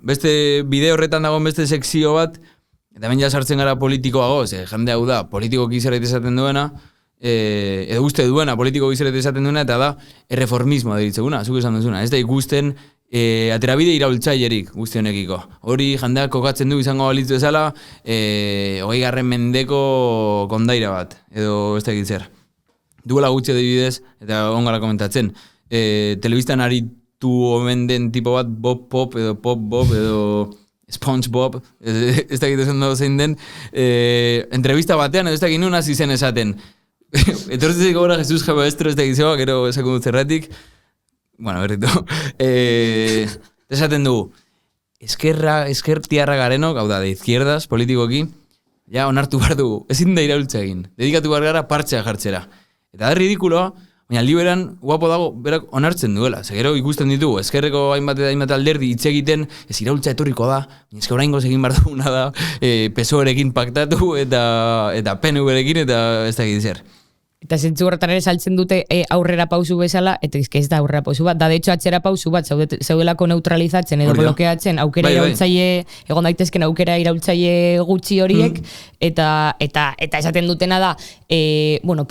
beste bide horretan dagoen beste sekzio bat, eta hemen ja sartzen gara politikoago, jende hau da, politiko gizarret esaten duena, edo uste duena, politiko gizarret esaten duena, eta da, erreformismoa deritzeguna, zuk esan duzuna, ez da ikusten aterabide iraultzailerik guzti honekiko. Hori jendeak kokatzen du izango balitzu ezala 20. Mendeko kondaira bat, edo ez da zer. Duela gutxi adibidez, eta ongara komentatzen, telebistan aritu omen den tipo bat Bob Pop edo Pop Bob edo SpongeBob, ez da egiten zein den, entrevista batean edo ez da egin nun hasi zen esaten. Etortzezik gora Jesus Maestro ez da egitzeoa, gero esakun dut zerratik, bueno, berrito, esaten dugu, eskertiarra garenok, hau da, de izquierdas, politikoki, ja onartu behar dugu, ezin da iraultza egin, dedikatu behar gara partzea jartzera. Eta da ridikuloa, baina liberan guapo dago berak onartzen duela. Gero ikusten ditugu, eskerreko hainbat alderdi hitz egiten, ez iraultza etorriko da, eske oraingoz egin behar duguna da, PSOErekin paktatu eta PNV-rekin eta ez da egin zer. Eta zentzu horretan ere saltzen dute aurrera pausu bezala, eta ez da aurrera pausu bat, da de hecho atxera pausu bat, zaudelako neutralizatzen edo blokeatzen aukera iraultzaile, egon daitezken aukera iraultzaile gutxi horiek, eta esaten dutena da,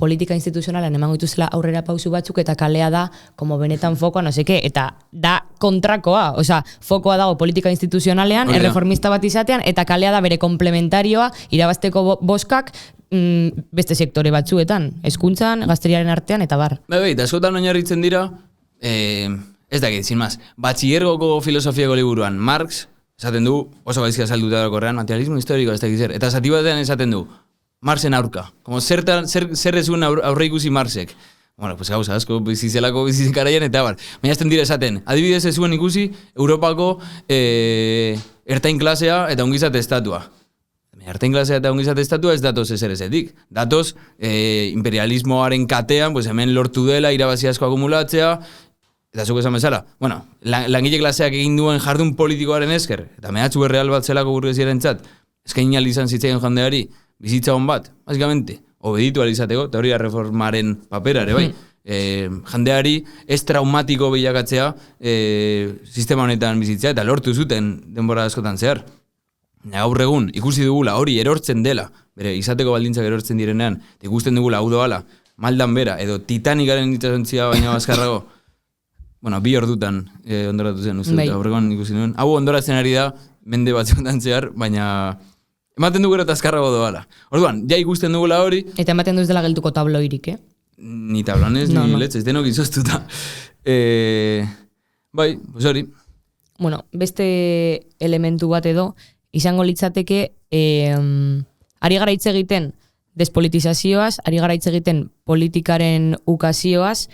politika instituzionalan emango dituzela aurrera pausu batzuk, eta kalea da, como benetan fokoa, no seke, eta da kontrakoa, fokoa dago politika instituzionalean, erreformista bat izatean, eta kalea da bere komplementarioa, irabazteko boskak, beste sektore batzuetan, hezkuntzan, gazteriaren artean, eta bar. Eta askotan oinarritzen dira, ez dakit, sin más, batxillergoko filosofiako liburuan, Marx, esaten du, oso gaizkia salduta dagokorrean, materialismo historiko, ez dakit zer, eta zati batean esaten du, Marxen aurka, como zer ezun aurre ikusi Marxek. Bueno, pues gauza asko, bizizelako bizizekaraian, eta bar. Baina ezten dira esaten, adibidez ez zuen ikusi, Europako ertain klasea eta ongizate estatua. Ertain klasea eta ongizate estatua ez datoz ezer ezetik. Datoz imperialismoaren katean, pues hemen lortu dela, irabazi asko akumulatzea, eta zuk esan bezala. Bueno, langile klaseak egin duen jardun politikoaren esker, eta mehatxu erreal bat zelako burgesiaren txat, eskain izan zitzaion jendeari, bizitza hon bat, básicamente, obeditu alizateko, eta hori reformaren papera ere bai. Jendeari ez traumatiko bilakatzea sistema honetan bizitzea, eta lortu zuten denbora askotan zehar. Gaur egun, ikusi dugula, hori erortzen dela, bere izateko baldintzak erortzen direnean, ikusten dugula, hau doala, maldan bera, edo Titanicaren itxasontzia baina bazkarrago, bueno, 2 ordutan ondoratu zen, uste dut, aurrekoan ikusi nuen. Hau ondoratzen ari da, mende batzuetan zehar, baina ematen du gero eta azkarrago doala. Orduan, ja ikusten dugula hori. Eta ematen du ez dela geltuko tabloirik, Ni tablones, ni letz, ez denok izoztuta. Bai, pues hori. Bueno, beste elementu bat edo, izango litzateke, ari gara hitz egiten despolitizazioaz, ari gara hitz egiten politikaren ukazioaz,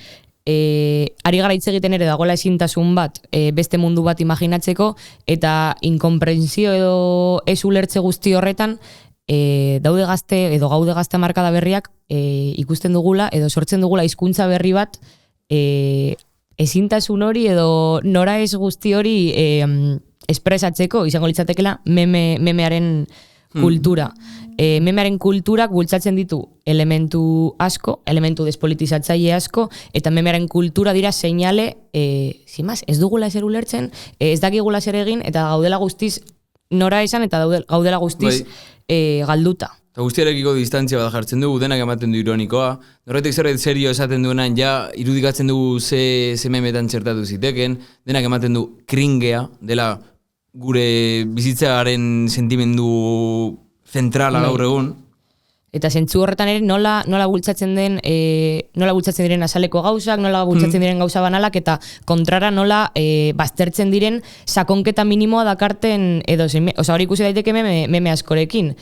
ari gara hitz egiten ere dagoela ezintasun bat beste mundu bat imaginatzeko, eta inkonprentzio edo ez ulertze guzti horretan daude gazte edo gaude gazte markada berriak ikusten dugula edo sortzen dugula hizkuntza berri bat ezintasun hori edo nora ez guzti hori espresatzeko izango litzatekela memearen kultura. Memearen kulturak bultzatzen ditu elementu asko, elementu despolitizatzaile asko, eta memearen kultura dira seinale, ez dugula ezer ulertzen, ez dakigula zer egin, eta gaudela guztiz nora esan, eta gaudela guztiz galduta. Eta guztiarekiko distantzia bat jartzen dugu, denak ematen du ironikoa. Norretek zerbait serio esaten duenan, ja irudikatzen dugu ze memetan txertatu ziteken, denak ematen du kringea, dela gure bizitzaren sentimendu zentrala gaur egun. Eta zentzu horretan ere nola bultzatzen diren azaleko gauzak, nola bultzatzen diren gauza banalak, eta kontrara nola baztertzen diren sakonketa minimoa dakarten edo hori ikusi daiteke meme askorekin.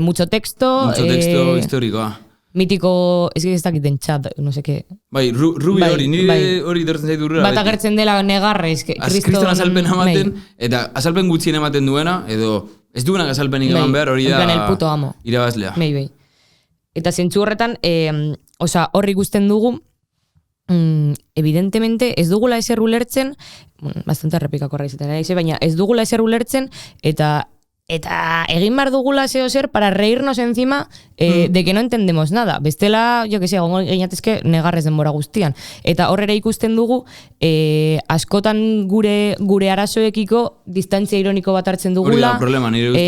Mucho texto historikoa. Mitiko, ez dakiten txat, no seke. Bai, Rubi hori, nire hori dortzen zaitu urrera. Bat agertzen dela negarrez. Kriston azalpen ematen, eta azalpen gutxien ematen duena, edo ez duenak azalpenik eman behar, hori da el puto amo. Irabazlea. Eta zentzu horretan, horri ikusten dugu, evidentemente ez dugula ezer ulertzen, bastante errepikako horreizetan, baina ez dugula ezer ulertzen, eta egin behar dugula zer para reírnos encima de que no entendemos nada. Bestela, jo que sé, gongo gainatezke negarrez denbora guztian. Eta horrera ikusten dugu, askotan gure arazoekiko distantzia ironiko bat hartzen dugula.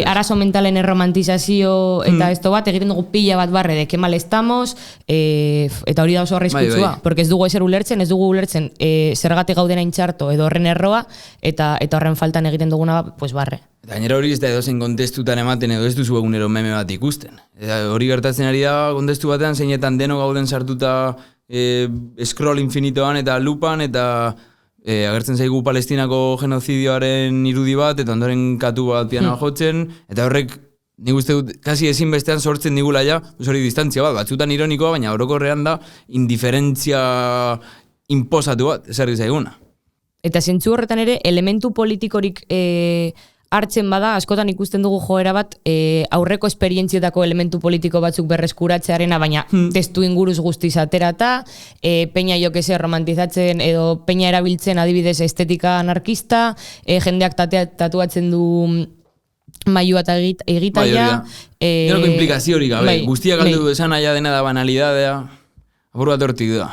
Arazo mentalen erromantizazio eta esto bat, egiten dugu pila bat barre de que mal estamos, eta hori da oso arriskutsua. Porque ez dugu ezer ulertzen, zergatik gaudena intxarto edo horren erroa, eta horren faltan egiten duguna, pues barre. Eta gainera hori ez da edozen kontestutan ematen edo ez duzu egunero meme bat ikusten. Eta hori gertatzen ari da kontestu batean zeinetan deno gauden sartuta scroll infinitoan eta lupan eta agertzen zaigu Palestinako genozidioaren irudi bat eta ondoren katu bat pianoa jotzen eta horrek nik uste dut kasi ezinbestean sortzen digula ja hori distantzia bat, batzutan ironikoa baina orokorrean da indiferentzia inposatu bat, ezarri zaiguna. Eta zentzu horretan ere elementu politikorik hartzen bada, askotan ikusten dugu joera bat aurreko esperientzietako elementu politiko batzuk berreskuratzearena, baina testu inguruz guztiz aterata, peña jo que se romantizatzen edo peña erabiltzen adibidez estetika anarkista, jendeak tatuatzen du mailua eta egitaia. Geroko implikazio hori gabe, guztiak galdu esan aia dena da banalidadea, apur bat hortik da.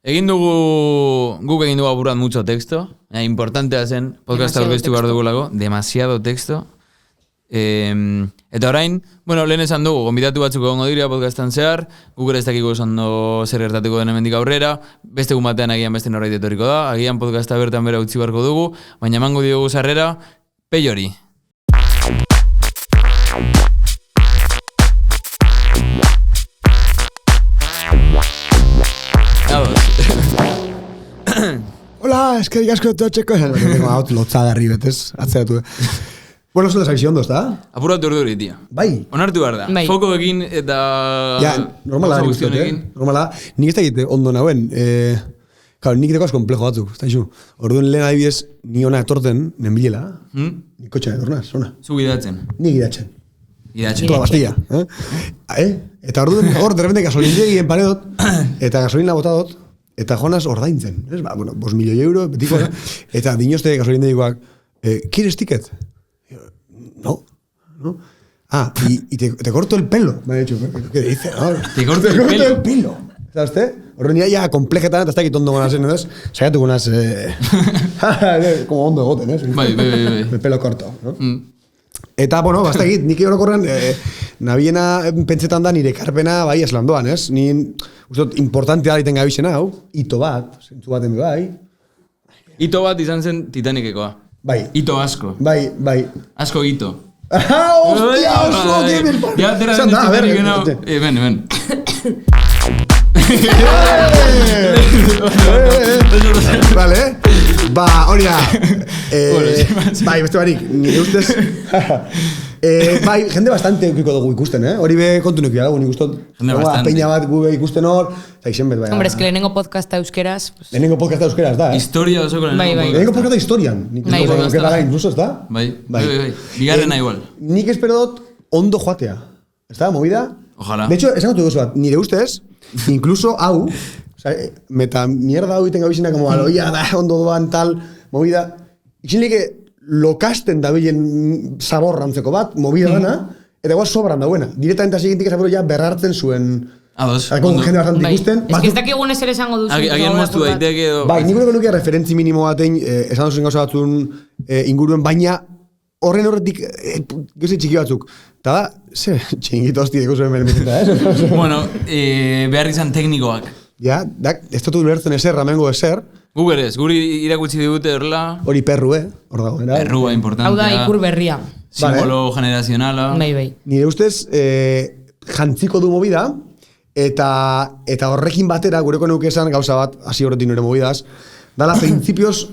Guk egin dugu apurat mucho texto, importantea zen, podcasta orkestu behar dugulako, demasiado texto. Eta orain, lehen esan dugu, gonbidatu batzuk egongo dira podcastan zehar, guk ere ez dakiko esan zer gertatuko den hemendik aurrera, beste egun batean agian beste norbait etorriko da, agian podcasta bertan bera utzi beharko dugu, baina emango diogu sarrera, Pellori. Hola, eskerrik asko etortzeko. Tengo hau lotzada arribetez, atzeratu. Bueno, eso de esa visión, ¿está? Apuratu orduri, tía. Bai. Onartu behar da. Fokoekin eta... Ja, normala da guztionek. Normala. Nik ez da egite ondo nagoen. Claro, nik deko az komplejo batzuk. Orduan lehen adibidez, ni ona etorten, nenbilela. Nik kotxean etornaz, ona. Zu gidatzen. Ni gidatzen. Gidatzen. Toda Bastilla. Eta orduan, hor, derrepente gasolindegi enparedot, eta gasolina botadot, eta joanaz ordaintzen. 5 milioi euro, betiko. Eta dinozte gasolindegikoak, ¿quieres ticket? No. Y te corto el pelo, me ha dicho. ¿Qué dice? Te corto el pelo. ¿Sabes usted? Horren ya komplejetan eta ez dakit ondo gonazen, ¿no? Saiatuko naz... como ondo egoten, ¿eh? Bai. El pelo corto, ¿no? Eta, ez dakit, nik orokorren nabiena pentsetan da nire karpena bai eslandoan, ez? Ni, uste, importantea daiten gabizena, hau, ito bat, zentzu baten bai, Ito bat izan zen Titanicekoa. Bai. Ito asko. Bai. Asko ito. Hostia, oso, Kevin! Ja, tera den Titanic, ben. Vale, hori da. Bai, beste barik, nire ustez. Bai, jende bastante eukiko dugu ikusten, hori be kontu neukila dugu, nik ustot. Jende bastante. Peña bat gu ikusten hor, eta izen bet, bai. Hombre, es que lehenengo podcasta euskeraz. Lehenengo podcasta euskeraz da, Historia osoko lehenengo podcasta historian. Incluso ez da? Bai. Bigarrena igual. Nik espero dut ondo joatea. Ez da, movida? Ojalá. De hecho, esan gotu bat, nire ustez, incluso hau, meta mierda hau iten gabizena, como aloia da, ondo doan, tal, movida, iksinlike lokasten dabilen zaborrantzeko bat, movida dana, eta igual sobran dauena. Directamente asigintik esapero ja berrartzen zuen, jende bastante ikusten. Ez que ez dakigun ezer esango duzu. Agian moztu daiteak edo... Bai, nik nuke referentzi minimo batein, esan duzuen gauza batzun inguruen, baina horren horretik, gauze txiki batzuk. Eta da, txingito hosti deko zuen meremetzen Bueno, behar izan teknikoak. Ja, ez dut ulertzen ezer, ramengo ezer. Gu berez, guri irakutsi digute horrela. Hori perru, hor dago. Perrua, importantea. Hau da, ikur berria. Simbolo generazionala. Bai. Nire ustez, jantziko du movida, eta horrekin batera, gureko nuke esan, gauza bat, hasi horretik nire movidaz, dala, principios,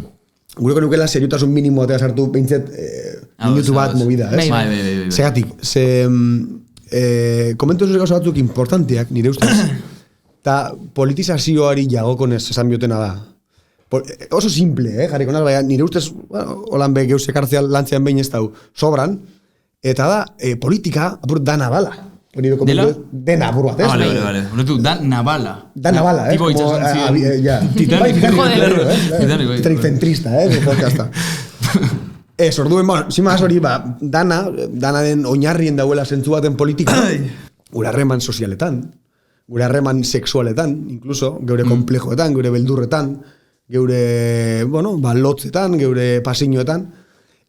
gureko nukela seriotasun minimo batea sartu, behintzet, minutu bat movida, ez? Bai. Segatik, komentu zure gauza batzuk importanteak, nire ustez, eta politizazioari jagokonez esan biotena da. Oso simple, jarriko naz, baina nire ustez, holan be geuse kartzean lantzean behin ez dau, sobran, eta da, politika, apur, dana bala. Dela? Dena, apur bat, ez? Vale. Horretu, dan Navala. Dan Navala, Tipo itxasun ziren. Titanic centrista, podcasta. Ez, orduen, zimaz hori, dana den oinarrien dauela zentzu baten politika, gure harreman sozialetan, gure harreman sexualetan, incluso, geure komplejoetan, geure beldurretan, geure, lotzetan, geure pasiñoetan.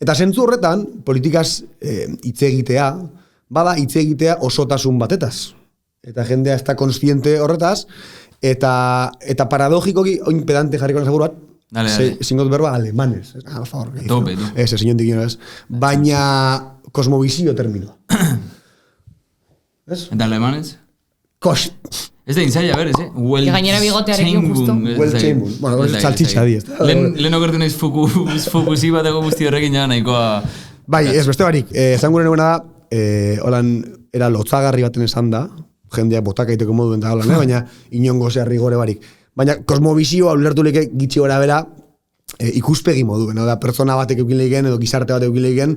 Eta zentzu horretan, politikaz hitz egitea, bada hitz egitea osotasun batetaz. Eta jendea ez da konstiente horretaz, eta paradogikoki, oin pedante jarriko nasaburu bat, zingot berba alemanes. Por favor. Tope, tu. Ese, señor Diquino, ez. Baina, kosmovizio termino. ¿Es? Eta alemanes? Ez da inzaila, berez, gainera bigotearekin justo. Weltscheinbun. Bueno, saltxitxa di, ez da. Lehen okertu nahiz fokusi bateko guzti horrekin ja nahikoa... Bai, ez beste barik, esan gure neguna da, holan, era lotzagarri baten esan da, jendea botakaiteko moduen da, baina inongo zerri gore barik. Baina kosmovizioa ulertu leke gitxi gora bera ikuspegi moduen, da pertsona batek eukin lehiken edo gizarte batek eukin lehiken,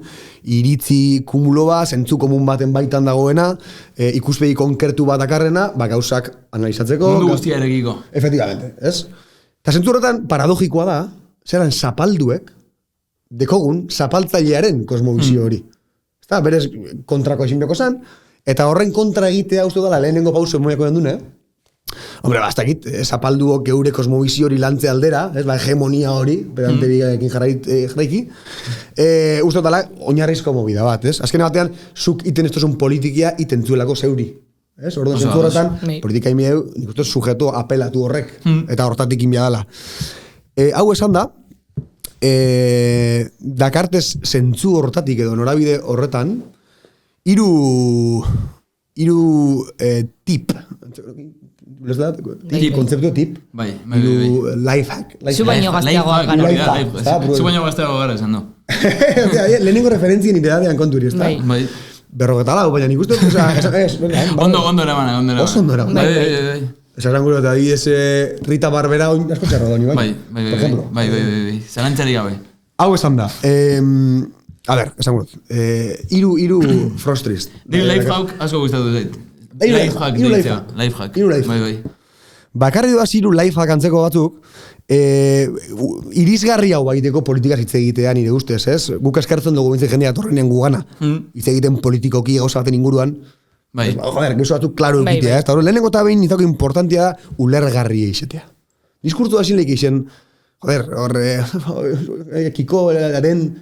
iritzi kumuloa, zentzu komun baten baitan dagoena, ikuspegi konkretu bat akarrena, gauzak analizatzeko. Mundu guztia erekiko. Efectivamente, ez? Eta zentzu horretan paradogikoa da, zeran zapalduek, dekogun zapaltzailearen kosmovizio hori. Eta berez kontrako esinbeko zan, eta horren kontra egitea uste dela lehenengo pauso emoiako den dune, hombre, bastakit, zapalduok geure kosmovizio hori lantze aldera, hegemonia hori, pedante bigaekin jarraiki, uste dela oinarrizko movida bat, ez? Azken batean, zuk iten ez tozun politikia iten zuelako zeuri. Orduan zentzu horretan, politika imieu, nik uste sujeto apelatu horrek, eta hortatik imia dela. Hau esan da, dakartez zentzu hortatik edo norabide horretan, hiru tip, ¿les da? Kontzeptu tip. Bai. Life hack. Zu baino gazteagoak gara. Zu baino gazteagoak gara, esan du. Lehenengo referentzien ideadean konturi, ez da? Bai. Berrogeta lau, baina nik uste, ondo eramana. Oso ondo eramana. Bai. Esan gure, eta adibidez Rita Barbera oin asko txarro doni, bai? Bai. Zalantzari gabe. Hau esan da. A ver, esan gure. Iru frostriz. Life hack asko gustatu zait. Life hack. Bai. Bakarri doaz hiru life hack antzeko batzuk, irisgarri hau baiteko politikaz hitz egitea nire ustez, ez? Guk eskertzen dugu bintzen jendea torrenean gugana. Hitz egiten politikoki gauza baten inguruan. Bai. Joder, gauza batzuk klaro egitea, ez? Lehenengo eta behin nizako importantia da ulergarri eizetea. Diskurtu da zinleik izen, joder, kiko,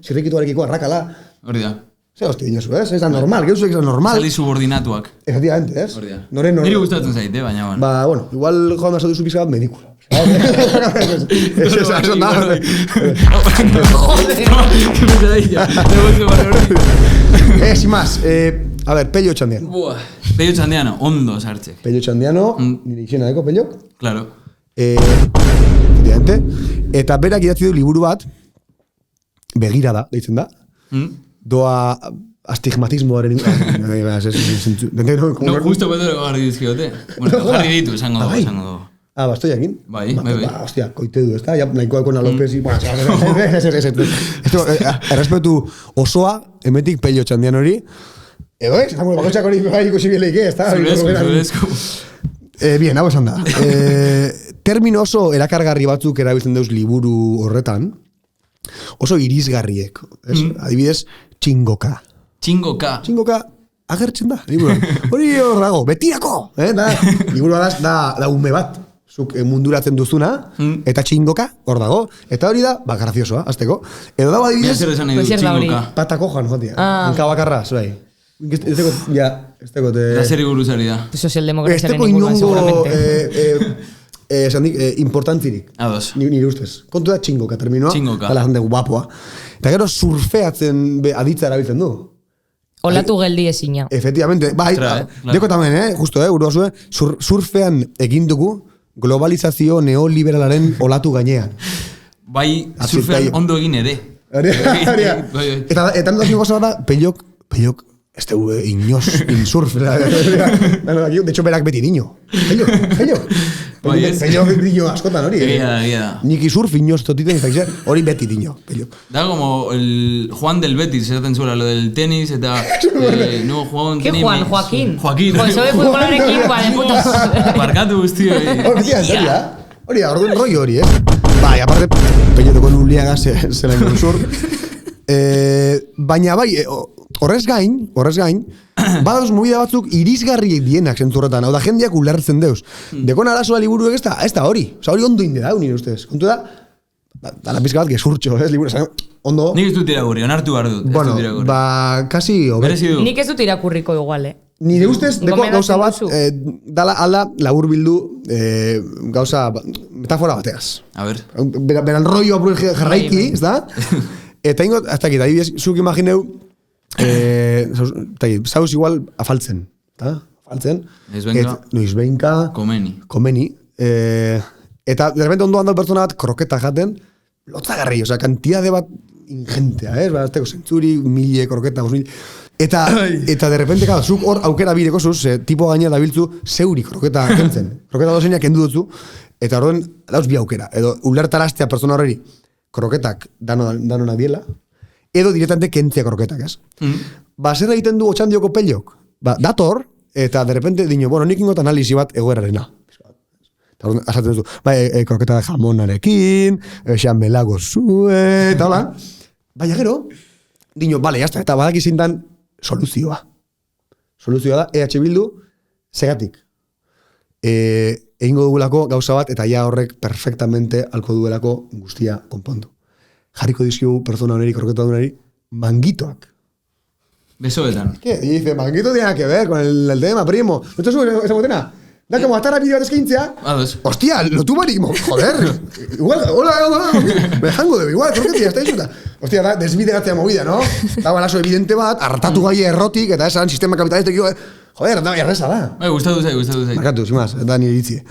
zirrikituarekiko arrakala. Hori da. Zer hosti dinosu, ez? Ez da normal, geuzuk ez da normal. Zali subordinatuak. Efectivamente, ez? Niri gustatzen zaite, baina... Bueno, igual joan da duzu pizka bat medikula. Eso nada. Sin más, a ver, Pello Txandiano. Pello Txandiano, ondo sartzek. Pello Txandiano, nire izena deko, Pello? Claro. Efectivamente. Eta berak idatzi du liburu bat, begirada, deitzen da. Doa astigmatismoaren... No, justo betero garri dizkiote. Bueno, jarri ditu, esango dugu. Basto jakin? Bai. Hostia, koite du, ez da? Ja, nahikoa ekona López, errespetu osoa, emetik Pello Txandiano hori. Edo ez, zango, bakotxak hori ikusi bileik, ez da? Zurezko. Bien, hau esan da. Termino oso erakargarri batzuk erabiltzen deuz liburu horretan, oso irisgarriek. Adibidez, txingoka. Txingoka agertzen da, liburu. Hori hor dago, betirako! Liburu da ume bat. Zuk munduratzen duzuna, eta txingoka, hor dago. Eta hori da, graziosoa, azteko. Edo dago adibidez... Zer esan nahi du, txingoka. Patako joan, jotia. Hanka bakarra, zuai. Ez teko... Da zer iguruzari da. Sozialdemokraziaren ingurua, seguramente. Importantzirik. Ados. Nire ustez. Kontu da txingoka, terminoa. Txingoka. Eta lazan dugu, guapoa. Eta gero surfeatzen aditza erabiltzen du. Olatu geldi ezina. Efectivamente, bai, deko tamen, justo, urduazue, surfean egin dugu globalizazio neoliberalaren olatu gainean. Bai, surfean ondo egin ere. Eta nolazio goza da, Pellok, ez dugu inoz insurf. De hecho, berak beti diño. Pellok. Pellok diño askotan hori. Nik surf inoz totiten, hori beti diño. Da como el Juan del Betis, esaten zuela, lo del tenis, eta... No, Juan... ¿Qué Juan? Joaquín. Joaquín. Pues soy futbolarekin, de putos. Barkatu guztio. Hori, orduan rollo hori, Bai, aparte, Pelloteko nuliaga zela ingo sur. Baina bai, horrez gain, badauz movida batzuk irisgarriek dienak zentzurretan, hau da jendeak ulertzen deuz. Dekon arazoa liburuek ez da hori. Osa hori ondo inde da, nire ustez. Kontu da, la pizka bat gezurtxo, liburu, ondo. Nik ez dut irakurri, onartu behar dut. Bueno, kasi... Nik ez dut irakurriko igual, Nire ustez, deko gauza bat, dala alda labur bildu gauza, metafora bateaz. A ver. Beran rollo apur jarraiki, ez da? Eta ingo, hasta aquí, adibidez, zuk imagineu, zauz igual afaltzen, eta? Afaltzen. Noizbenka. Komeni. Eta, de repente, ondo handal pertsona bat, kroketa jaten, lotzagarri, oza, kantidade bat ingentea, azteko zentzuri, 1000 kroketa, 5000. Eta de repente, claro, zuk hor aukera bireko zuz, tipo gaina dabiltzu zeuri kroketa kentzen. Kroketa dozeina kendu dutzu, eta horren dauz bi aukera. Edo ulertaraztea pertsona horreri kroketak danona biela, edo directamente kentzea kroketak, ez? Zer egiten du otxandioko Pellok? Dator, eta de repente dino, bueno, nik ingot analizi bat egoerarena. Eta horren, asatzen duzu, kroketa jamonarekin, xambelago zue, eta hola. Baina gero, dino, bale, jazta, eta badak izintan soluzioa. Soluzioa da, EH Bildu, segatik. Egingo dugulako gauza bat, eta ja horrek perfectamente alko duelako guztia konpondu. Jarriko dizkigu persona honeri, kroketa honeri, manguitoak. Besoetan. ¿Qué? Y dice, manguito tiene que ver con el tema, primo. ¿No te subes esa botena? Da como hasta rápido bat eskaintzea. Hostia, lo tu marimo, joder. Igual, hola. Me jango de igual, ¿por qué tía? Está insulta. Hostia, da desbidegatzea movida, ¿no? Daba laso evidente bat, hartatu gai errotik, eta esan sistema kapitalistek, joder, da erresa da. Gustatu zai. Markatu, sin más, da nire iritzie.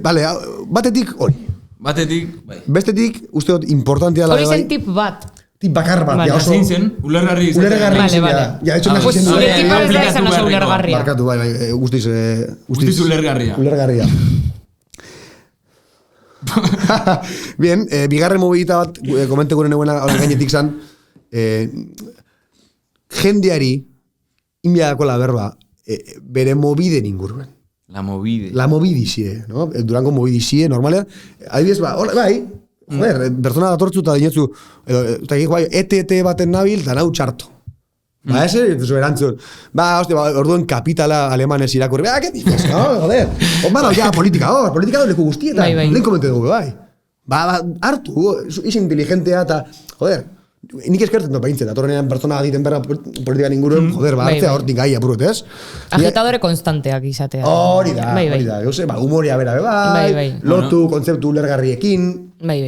Vale, batetik hori. Bai. Bestetik, uste dut, importantia da. Hori zen tip bat. Tip bakar bat. Ja, zein zen, ulergarri izatea. Vale. Ja, de hecho, Pues zure tipa ez da esan oso ulergarria. Markatu, bai, guztiz ulergarria. Ulergarria. Bien, bigarren mobilita bat, komente gure neguena gainetik zan, jendeari, inbiadako la berba, bere moviden inguruen. La movidizie, no? Durango movidizie, normalean. Adibidez, bai, joder, persona datortzu eta dinetzu, eta egin bai, ETT baten nabil, da nau txarto. Ba, ese, zu erantzun. Hostia, orduen kapitala alemanes irakurri. ¿Qué dices? No, joder. Ya, politika leku guztietan. Lehen komente dugu, bai. Hartu, iso inteligentea eta, joder, nik eskertzen dut behintzen, datorrenean pertsona aditen berra politikan inguruen, joder, hartzea hortik gai apurut, ez? Agitadore konstanteak izatea. Hori da, humoria bera, lotu, kontzeptu ulergarriekin,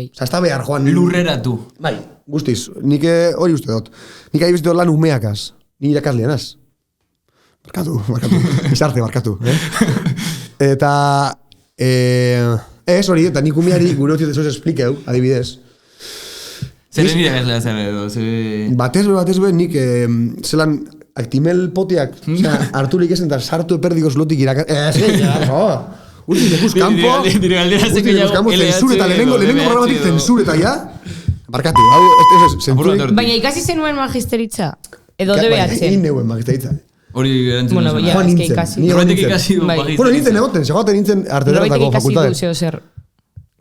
zazta behar joan. Lurreratu. Bai, guztiz, nik hori uste dut. Nik ari bizitut lan umeakaz, nik irakaslianaz. Barkatu, izarte, barkatu. Eta, hori, eta nik umeari gure hotziet esoz esplikeu, adibidez. Zer nire gazlea zer edo? Batez be, nik zelan aktimel potiak harturik esen eta sartu eperdiko zulotik irakas... Guzti, dekuz kampo, zensur eta lehenengo programatik zensur eta ja... Barkatu, baina ikasi zenuen magisteritza? Edo DBH? Egin neuen magisteritza. Hori gerantzen bueno, duzuna. Ja, es que ikasi. Horretik ikasi du magisteritza. Bueno, nintzen egoten, segoaten nintzen arteratako fakultades. Ikasi du zer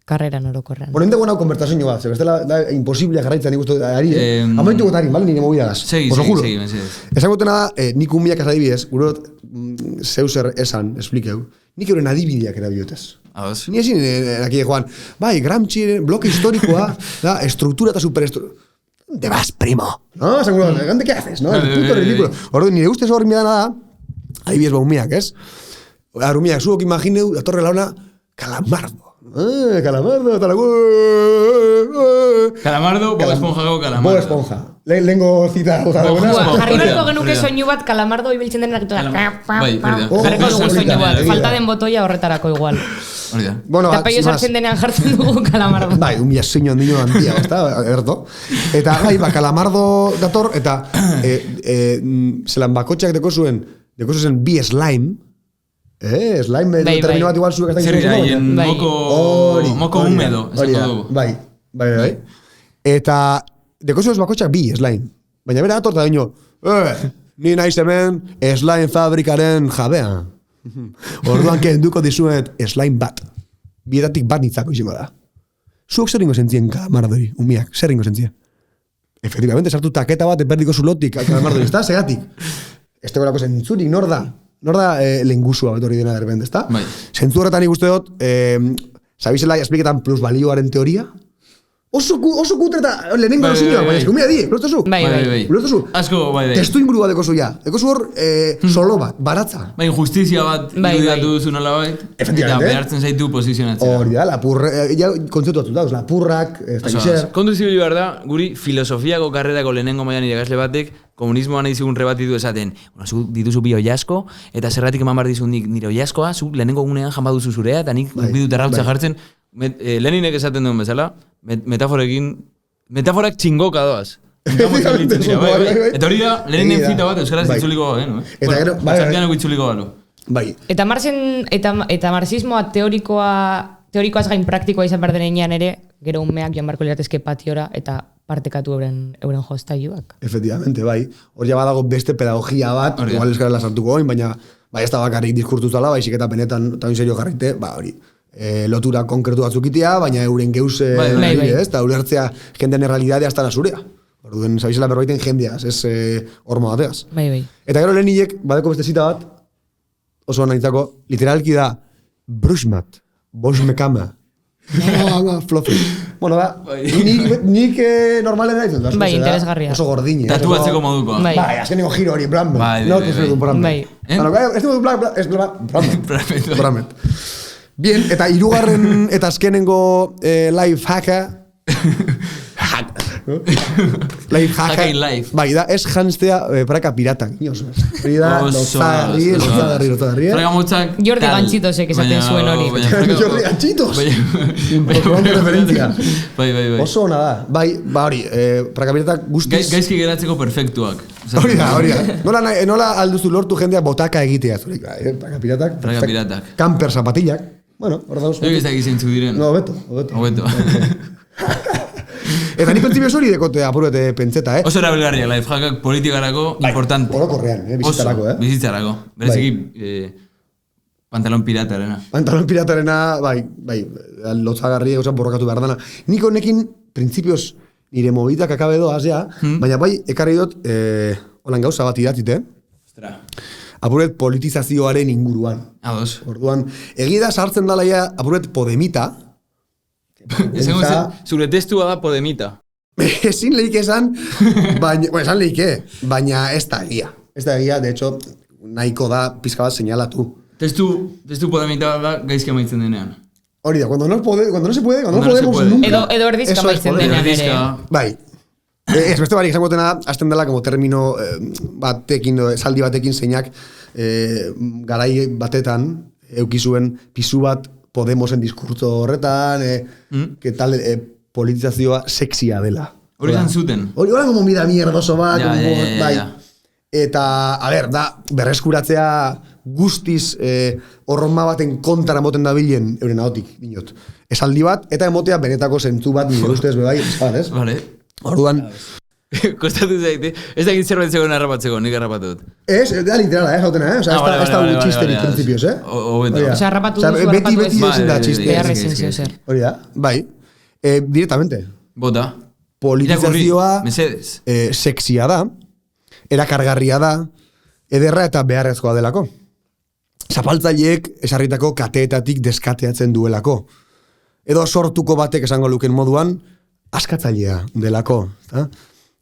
karreran orokorrean. Bueno, nintzen guanau konbertazio bat, bestela da imposible jarraitzen nik uste ari, amaitu gotari, bale, nire movidagaz. Segi, esan gotena da, nik unbiak adibidez, gure zeuser esan, esplikeu, nik euren adibideak erabiotez. Ni ezin, aquí Juan, bai, Gramsci, bloque historikoa, da, estruktura eta superestruktura. ¿Dónde vas, primo? No, esan gure, ¿dónde qué haces? No, el puto ridículo. Ordu, nire ustez hor midana da, adibidez ba unbiak, ez? Umiak, zuok imagineu, datorre launa, Calamardo. Calamardo, talago... Calamardo, Bob Esponja gau Calamardo. Bob Esponja. Lehengo zita. Jarri berko genuke soinu bat Calamardo ibiltzen denak eta... Jarriko dugu soinu bat. Falta den botoia horretarako igual. Eta peio sartzen denean jartzen dugu Calamardo. Bai, umia zeinu handino handia, erto. Eta gai, Calamardo dator, eta zelan bakotxak deko zuen bi slime, slime termino bat igual zuek ez da gizien moko húmedo. Bai. Eta deko zuen bakotxak bi slime. Baina bera atorta daño, ni naiz hemen slime fabrikaren jabea. Orduan kenduko dizuet slime bat. Bietatik bat nitzako izango da. Zuok zer ingo zentzien Calamardori, umiak, zer ingo zentzien? Efectivamente, sartu taketa bat eperdiko zulotik Calamardori, ez da, segatik. Ez tegolako zentzurik, nor da lengusua betorri dena derbende, ez da? Zentzu horretan ikuste dut, sabizela espliketan plusbalioaren teoria? Oso kutre eta lehenengo dozinioa, baina eskumia di, ulertu zu? Bai. Ulertu zu? Asko, bai. Testu inguru bat dekozu ja. Dekozu hor solo bat, baratza. Bai, justizia bat irudikatu duzu nola bai. Eta behartzen zaitu posizionatzea. Hori da, kontzeptu batzu dauz, lapurrak, ez da gizer. Kontu zibili behar da, guri filosofiako karrerako lehenengo mailan irakasle batek, komunismoan nahi zigun rebatitu esaten, zu dituzu bi oiasko, eta zerratik eman behar dizun nire oiaskoa, zu lehenengo gunean jan baduzu zurea, eta nik bidut errautza jartzen, Leninek esaten duen bezala, metaforak txingoka doaz. Eta hori da, Leninen zita bat euskaraz itzuliko gano. Txartianoko itzuliko gano. Eta marxismoa teorikoaz gain praktikoa izan behar denean ere, gero umeak joan barko liratezke patiora eta partekatu euren jostailuak. Efectivamente, bai. Hor ja badago beste pedagogia bat, igual euskarela sartuko goin, baina ez da bakarrik diskurtuzala, baizik eta benetan eta serio jarrite, hori. Lotura konkretu batzukitea, baina euren geuse eta ulertzea jendean errealidadea hasta zurea. Orduen, sabizela berroiten jendeaz, ez hormo bateaz. Eta gero Leninek badeko beste zita bat, oso nahitzako, literalki da brushmat, bosmekama. Fluffy. Bueno, da, nik normalen da izan. Bai, interesgarria. Oso gordine. Tatuatzeko moduko. Bai, azkeneko giro hori, Brammet. No, que es un Brammet. Brammet. Bien, eta hirugarren eta azkenengo life hacka. Life hacka. Bai, da, ez janztea praka piratak. Hori da, lozagarri. Fraga motzak. Jordi Gantzitosek esaten zuen hori. Jordi Gantzitos. Importante referentzia. Bai. Oso ona da. Bai, hori, praka piratak guztiz. Gaizki geratzeko perfektuak. Hori da. Nola alduzu lortu jendea botaka egitea. Praka piratak. Camper zapatillak. Bueno, hor dauz. Ego ez da gizentzu diren. No, hobeto. Eta ni pentsibio hori dekote apuruete pentseta, Oso erabilgarria, lifehackak politikarako importante. Orokorrean, bizitzarako, Bizitzarako. Bereziki pantalon piratarena. Pantalon piratarena, bai, lotzagarri egozan borrokatu behar dana. Nik honekin, printzipioz, nire mobitak akabe doaz, baina bai, ekarri dut, holan gauza bat idatzite. Apuret politizazioaren inguruan. Ados. Orduan, egida sartzen dala apuret Podemita. Zure testua da Podemita. Ezin leike esan, esan leike, baina ez da egia. Ez da egia, de hecho, nahiko da pizka bat señalatu. Testu podemita da gaizki amaitzen denean. Hori da, cuando no se puede nunca. Edo erdizka amaitzen denean ere. Bai. Ez beste barik esango dena, azten dela como termino batekin, esaldi batekin zeinak garai batetan eukizuen pisu bat Podemosen diskurtso horretan, que tal politizazioa sexia dela. Hori zan zuten. Hori como mira mierdoso bat, bai. Eta, a ber, da, berreskuratzea guztiz horroma baten kontra moten dabilen euren ahotik, dinot. Esaldi bat, eta emotea benetako zentzu bat, nire ustez bebai, ez? Vale. Orduan... Kostatu zaite. Ez da zerbait zegoen harrapatzeko, nik harrapatu dut. Ez, da literala, jautena, Osa, ez da un txisterik principios, Obeto. Osa, harrapatu duzu, harrapatu ez. Beti da txiste. Hori da, bai. Directamente. Bota. Politizazioa Mesedes. sexia da, erakargarria da, ederra eta beharrezkoa delako. Zapaltzaileek esarritako kateetatik deskateatzen duelako. Edo sortuko batek esango luken moduan, askatzailea delako.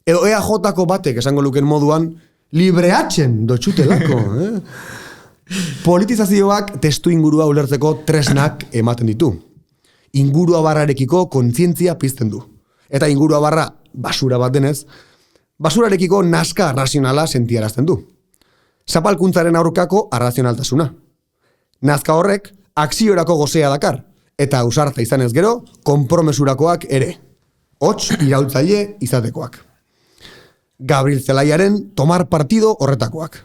Edo EAJ-ko batek esango luken moduan, libreatzen dotxutelako. Politizazioak testu ingurua ulertzeko tresnak ematen ditu. Ingurua barrarekiko kontzientzia pizten du. Eta ingurua barra basura bat denez, basurarekiko nazka razionala sentiarazten du. Zapalkuntzaren aurkako arrazionaltasuna. Nazka horrek akziorako gozea dakar, eta ausarta izanez gero, konpromesurakoak ere. Hots iraultzaile izatekoak. Gabriel Zelaiaren tomar partido horretakoak.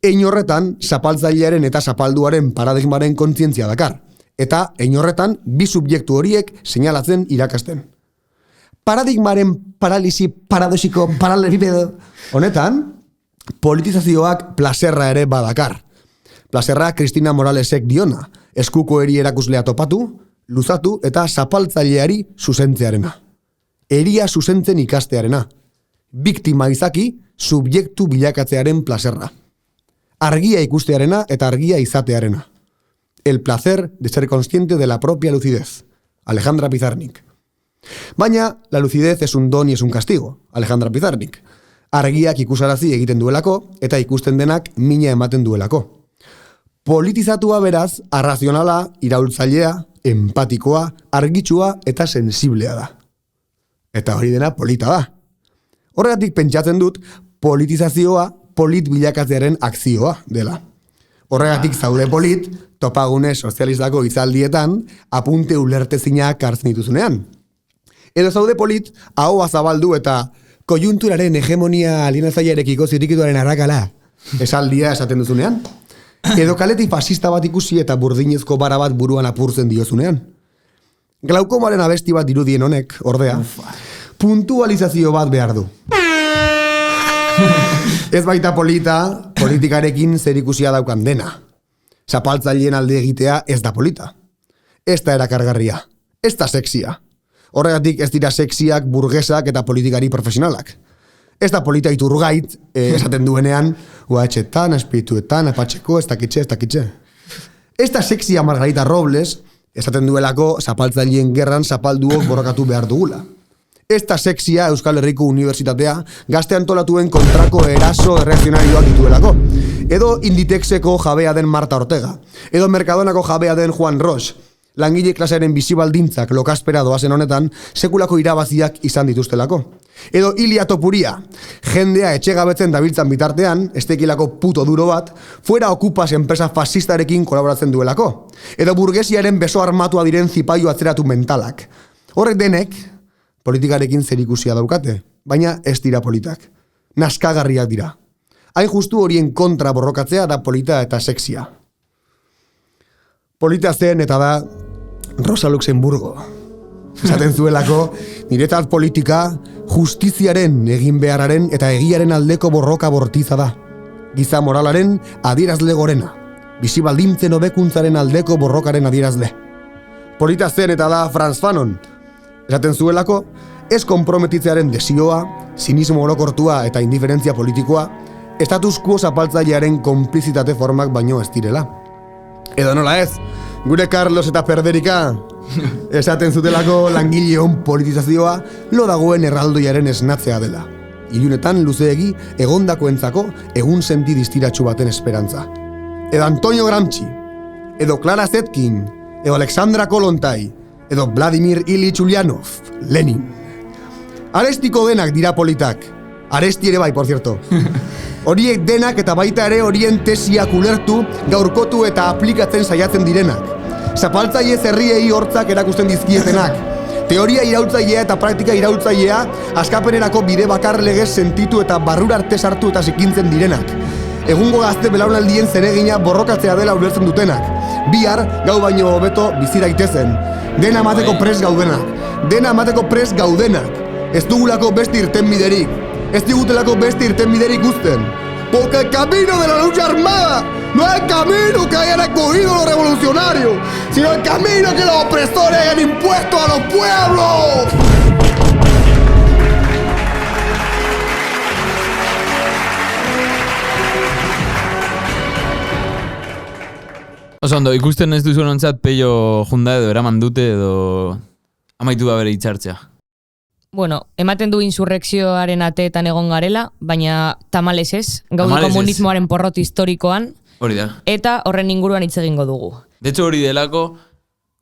Ein horretan, zapaltzailearen eta zapalduaren paradigmaren kontzientzia dakar, eta ein horretan, bi subjektu horiek seinalatzen irakasten. Paradigmaren paralisi paradoxiko paralelipedo honetan, politizazioak plazerra ere badakar. Plazerra Cristina Moralesek diona, eskuko eri erakuslea topatu, luzatu eta zapaltzaileari zuzentzearena. Eria zuzentzen ikastearena. Biktima izaki, subjektu bilakatzearen plazerra. Argia ikustearena eta argia izatearena. El placer de ser consciente de la propia lucidez. Alejandra Pizarnik. Baina, la lucidez es un don y es un castigo. Alejandra Pizarnik. Argiak ikusarazi egiten duelako eta ikusten denak mina ematen duelako. Politizatua beraz, arrazionala, iraultzailea, empatikoa, argitsua eta sensiblea da. Eta hori dena polita da. Horregatik pentsatzen dut, politizazioa polit bilakatzearen akzioa dela. Horregatik zaude polit, topagune sozialistako izaldietan, apunte ulertezinak hartzen dituzunean. Edo zaude polit, ahoa zabaldu eta kojunturaren hegemonia alienatzailearekiko zirikituaren arrakala esaldia esaten duzunean. Edo kaleti fascista bat ikusi eta burdinezko bara bat buruan apurtzen diozunean. Glaukomaren abesti bat dirudien honek, ordea, puntualizazio bat behar du. Ez baita politikarekin zer ikusia daukan dena. Zapaltzaileen alde egitea ez da polita. Ez da erakargarria. Ez da sexia. Horregatik ez dira sexiak, burgesak eta politikari profesionalak. Ez da polita iturgait, esaten duenean, uatxetan, espirituetan, apatxeko, ez dakitxe. Ez da sexia Margarita Robles, esaten duelako zapaltzaileen gerran zapalduok borrokatu behar dugula. Ez da sexia Euskal Herriko Unibertsitatea gazte antolatuen kontrako eraso erreakzionarioak dituelako. Edo Inditexeko jabea den Marta Ortega. Edo Mercadonako jabea den Juan Roche. Langile klasearen bizibaldintzak lokaspera doazen honetan sekulako irabaziak izan dituztelako. Edo Ilia Topuria, jendea etxegabetzen dabiltzan bitartean, estekilako puto duro bat, fuera okupas enpresa fascistarekin kolaboratzen duelako. Edo burgesiaren beso armatua diren zipaio atzeratu mentalak. Horrek denek, politikarekin zerikusia daukate, baina ez dira politak. Naskagarriak dira. Hain justu horien kontra borrokatzea da polita eta sexia. Polita zen eta da Rosa Luxemburgo. Esaten zuelako, niretzat politika justiziaren egin beharraren eta egiaren aldeko borroka bortiza da. Giza moralaren adierazle gorena. Bizibaldintzen hobekuntzaren aldeko borrokaren adierazle. Polita zen eta da Franz Fanon. Esaten zuelako, ez konprometitzearen desioa, sinismo orokortua eta indiferentzia politikoa, status quo zapaltzailearen konplizitate formak baino ez direla. Edo nola ez, gure Carlos eta Perderika, Esaten zutelako langileon politizazioa lo dagoen erraldoiaren esnatzea dela. Ilunetan luzeegi egondakoentzako egun senti distiratsu baten esperantza. Edo Antonio Gramsci, edo Clara Zetkin, edo Alexandra Kollontai, edo Vladimir Ilich Ulyanov, Lenin. Arestiko denak dira politak. Aresti ere bai, por cierto. Horiek denak eta baita ere horien tesiak ulertu, gaurkotu eta aplikatzen saiatzen direnak. Zapaltzaile zerriei hortzak erakusten dizkietenak. Teoria iraultzailea eta praktika iraultzailea askapenerako bide bakar legez sentitu eta barrura arte sartu eta zikintzen direnak. Egungo gazte belaunaldien zeregina borrokatzea dela ulertzen dutenak. Bihar gau baino hobeto bizi daitezen. Dena emateko prest gaudenak. Dena emateko prest gaudenak. Ez dugulako beste irtenbiderik. Ez digutelako beste irtenbiderik uzten. Porque el camino de la lucha armada no es el camino que hayan escogido los revolucionarios, sino el camino que los opresores hayan impuesto a los pueblos. Oso ondo, ikusten ez duzuen ontzat peio junda edo eraman dute edo amaitu da bere hitzartzea. Bueno, ematen du insurrekzioaren ateetan egon garela, baina tamalez ez, gaude komunismoaren porrot historikoan, hori da. Eta horren inguruan hitz egingo dugu. De hecho, hori delako,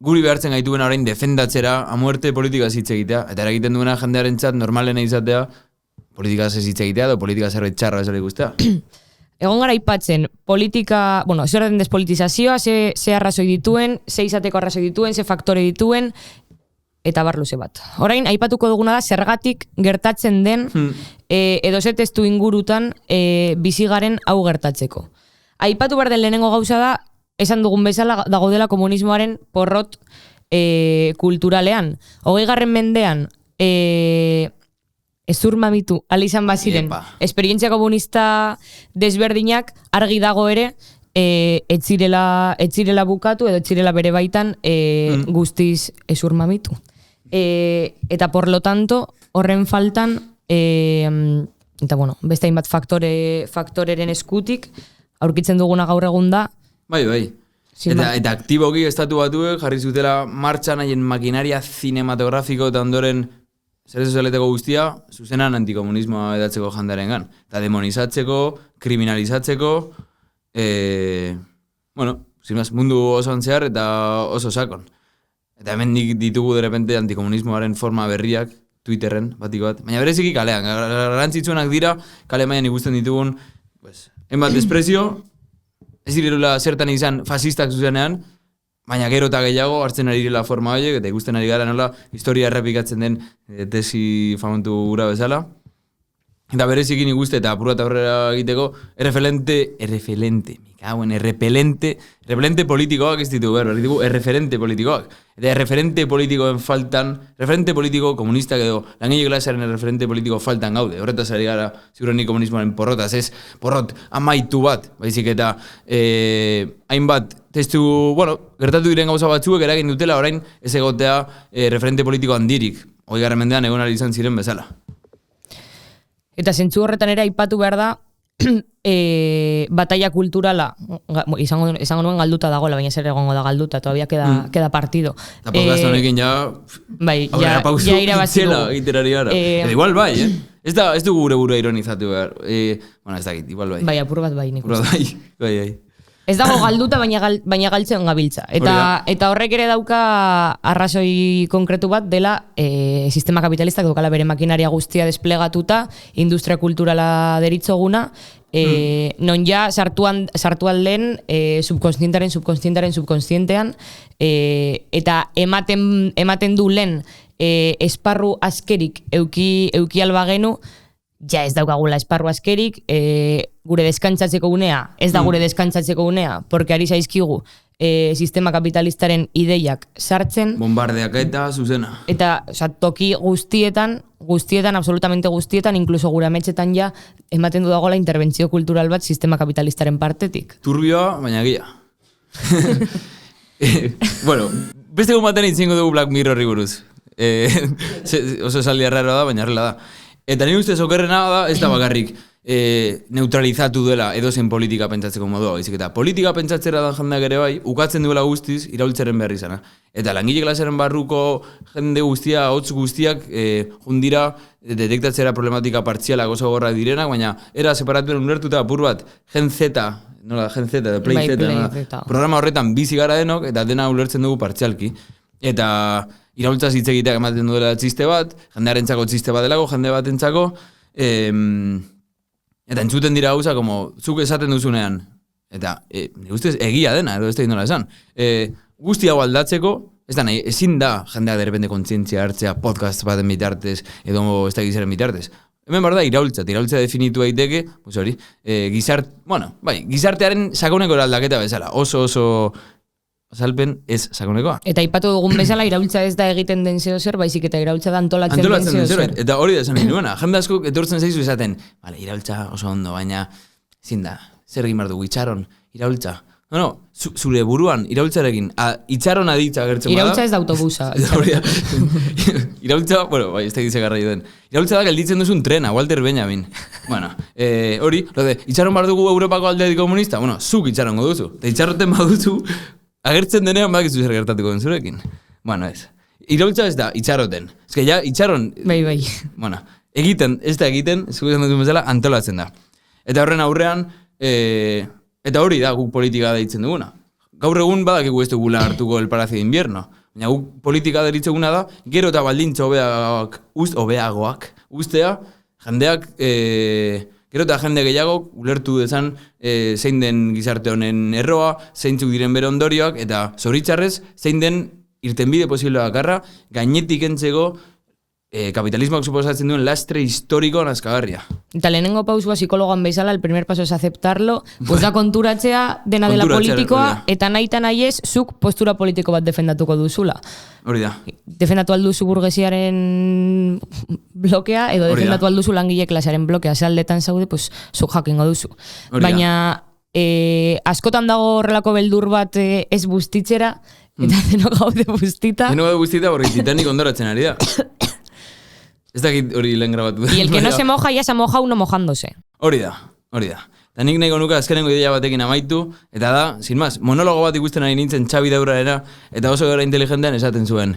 guri behartzen gaituen orain defendatzera, a muerte politikaz hitz egitea, eta eragiten duena jendearen txat normalena izatea, politikaz ez hitz egitea, edo politika zerbait txarra bezala ikustea. Egon gara aipatzen, politika, bueno, zer den despolitizazioa, ze arrazoi dituen, ze izateko arrazoi dituen, ze faktore dituen, eta bar luze bat. Orain, aipatuko duguna da, zergatik gertatzen den, edo ze testu ingurutan bizigaren hau gertatzeko. Aipatu behar den lehenengo gauza da, esan dugun bezala dago dela komunismoaren porrot kulturalean. 20. mendean, ezur mamitu, ala izan baziren, esperientzia komunista desberdinak argi dago ere, etzirela bukatu edo etzirela bere baitan guztiz ezur mamitu. Eta por lo tanto, horren faltan, eta bueno, beste hainbat faktoreren eskutik, aurkitzen duguna gaur egun da. Bai. Eta aktiboki estatu batuek jarri zutela martxan haien makinaria cinematografiko eta ondoren zer sozialeteko guztia, zuzenan antikomunismoa edatzeko jandarengan. Eta demonizatzeko, kriminalizatzeko, bueno, mundu osoan zehar eta oso sakon. Eta hemen ditugu derrepente antikomunismoaren forma berriak, Twitterren, batiko bat. Baina bereziki kalean, garrantzitsuenak dira, kale maian ikusten ditugun, enbat desprezio, ez direla zertan izan fasistak zuzenean, baina gero eta gehiago hartzen ari direla forma horiek, eta ikusten ari gara nola historia errepikatzen den tesi famontu gura bezala. Eta berezikin ikuste eta apura eta horrela egiteko errepelente politikoak ez ditugu behar, ditugu erreferente politikoak. Eta erreferente politikoen faltan, referente politiko komunistak edo langile klasearen erreferente politiko faltan gaude. Horretaz ari gara ziurrenik komunismoaren porrotaz, ez porrot amaitu bat, baizik eta hainbat testu, gertatu diren gauza batzuek eragin dutela orain ez egotea referente politiko handirik. 20. mendean egon ari izan ziren bezala. Eta zentzu horretan ere aipatu behar da, batalla kulturala, izango nuen galduta dagoela, baina zer egongo da galduta, todavía queda partido. Eta podcast honekin ja irabazitu. Eta igual bai, Ez du gure burua ironizatu behar. Ez dakit, igual bai. Bai, apur bat bai, nik bai. Ez dago galduta, baina galtzen gabiltza. Eta horrek ere dauka arrazoi konkretu bat dela sistema kapitalistak dukala bere makinaria guztia desplegatuta, industria kulturala deritzoguna, non ja sartu alden subkonstientean, eta ematen du lehen esparru askerik euki albagenu, ja ez daukagula esparru askerik, gure deskantzatzeko unea, ez da gure deskantzatzeko unea, porque ari zaizkigu sistema kapitalistaren ideiak sartzen. Bombardeak eta zuzena. Eta toki guztietan, absolutamente guztietan, incluso gure ametxetan ja, ematen du dagoela interbentzio kultural bat sistema kapitalistaren partetik. Turbioa, baina gila. Bueno, beste gumaten itzingo dugu Black Mirrorri buruz. Oso esaldia raro da, baina horrela da. Eta nire ustez okerrena da, ez da bakarrik neutralizatu duela edozen politika pentsatzeko modua, baizik eta politika pentsatzera dan jendeak ere bai, ukatzen duela guztiz iraultzaren berri izana. Eta langile klasaren barruko jende guztia, hotz guztiak, jundira detektatzera problematika partzialak oso gorrak direnak, baina era separatuen ulertuta apur bat, Gen Z, Play Z, programa horretan bizi gara denok, eta dena ulertzen dugu partzialki. Eta iraultzaz hitz egiteak ematen duela txiste bat, jendearentzako txiste bat delako, jende batentzako, eta entzuten dira gauza, como zuk esaten duzunean, eta nire ustez egia dena, edo ez da nola esan. Guzti hau aldatzeko, ez da nahi, ezin da jendeak derrepende kontzientzia hartzea podcast baten bitartez, edo ez da gizaren bitartez. Hemen bar da iraultza definitu daiteke, pues hori, gizartearen sakoneko aldaketa bezala, oso azalpen ez sakonekoa. Eta aipatu dugun bezala iraultza ez da egiten den zeo zer, baizik eta iraultza da antolatzen den zeo zer. Eta hori da esan nahi nuena, jende askok etortzen zaizu esaten, iraultza oso ondo, baina zin da, zer egin behar dugu, itxaron, iraultza. No, zure buruan iraultzarekin, itxaron aditza gertzen bada. Iraultza ez da autobusa. Iraultza, ez da gize garra den. Iraultza da gelditzen duzun trena, Walter Benjamin. Hori, itxaron behar dugu Europako Alderdi Komunista, zuk itxarongo duzu. Eta itxarroten baduzu, agertzen denean badakizu zer gertatuko den zurekin. Ez. Iraultza ez da, itxaroten. Ez que ja, itxaron... Bai. Egiten, ez da egiten, zuzen dut bezala, antolatzen da. Eta horren aurrean, eta hori da guk politika deitzen duguna. Gaur egun badakigu ez dugula hartuko el Palacio de Invierno. Baina guk politika deritzeguna da, gero eta baldintza hobeagoak ustea, jendeak... Gero eta jende gehiago ulertu dezan zein den gizarte honen erroa, zeintzuk diren bere ondorioak, eta zoritzarrez zein den irtenbide posible bakarra gainetik entzeko kapitalismoak suposatzen duen lastre historiko nazkagarria. Eta lehenengo pausua psikologoan bezala, el primer paso es aceptarlo, pues da konturatzea dena dela politikoa, eta nahi eta nahi ez, zuk postura politiko bat defendatuko duzula. Hori da. Defendatu alduzu burgesiaren blokea, edo defendatu alduzu langile klasearen blokea, zealdetan zaude, pues zuk jakingo duzu. Baina askotan dago horrelako beldur bat ez bustitzera, eta deno gaude bustita. Deno gaude bustita, borri Titanic ondoratzen ari da. Ez dakit hori lehen grabatu. Y el que no se moja, ya se moja uno mojándose. Hori da. Eta nik nahiko nuka azkenengo ideia batekin amaitu, eta da, sin más, monologo bat ikusten ari nintzen Xabi Daurarena, eta oso gara inteligentean esaten zuen.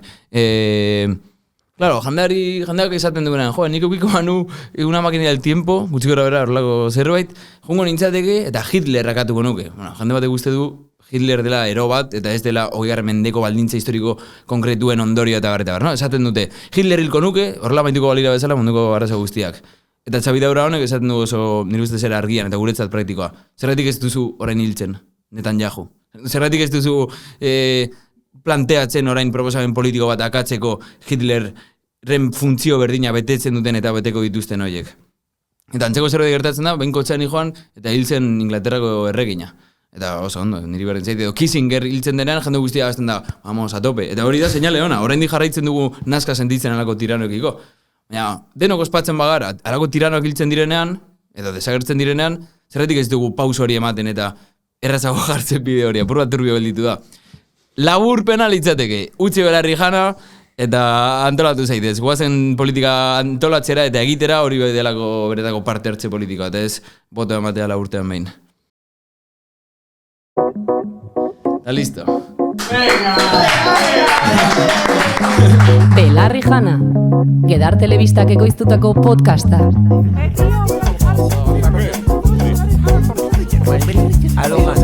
Claro, jendeak esaten duenean, nik eukiko manu una máquina del tiempo, gutxi gora bera horrelako zerbait, jungo nintzateke, eta Hitler rakatuko nuke. Jende batek uste du, Hitler dela ero bat, eta ez dela 20. mendeko baldintza historiko konkretuen ondorio eta barreta bar, no? Esaten dute, Hitler hilko nuke, horrela maituko balira bezala munduko arazo guztiak. Eta Xabi Daura honek esaten du oso nire uste zera argian, eta guretzat praktikoa. Zergatik ez duzu orain hiltzen, Netanyahu. Zergatik ez duzu planteatzen orain proposamen politiko bat akatzeko Hitlerren funtzio berdina betetzen duten eta beteko dituzten horiek. Eta antzeko zerbait gertatzen da, behinkotxean joan, eta hiltzen Inglaterrako erregina. Eta oso ondo, niri berren zaite, Kissinger hiltzen denean, jende guztia gazten da, vamos, a tope. Eta hori da seinale ona, oraindik jarraitzen dugu nazka sentitzen alako tiranoekiko. Baina, denok ospatzen bagara, alako tiranoak hiltzen direnean, edo desagertzen direnean, zerretik ez dugu pauso hori ematen eta errazago jartzen bide hori, apur bat turbio gelditu da. Laburpena litzateke, utzi belarri jana, eta antolatu zaitez. Guazen politika antolatzera eta egitera hori delako beretako parte hartze politikoa, eta ez boto ematea laburtean behin. Está listo. Belarri jana, Gedar Telebistak ekoiztutako podcasta. I don't know.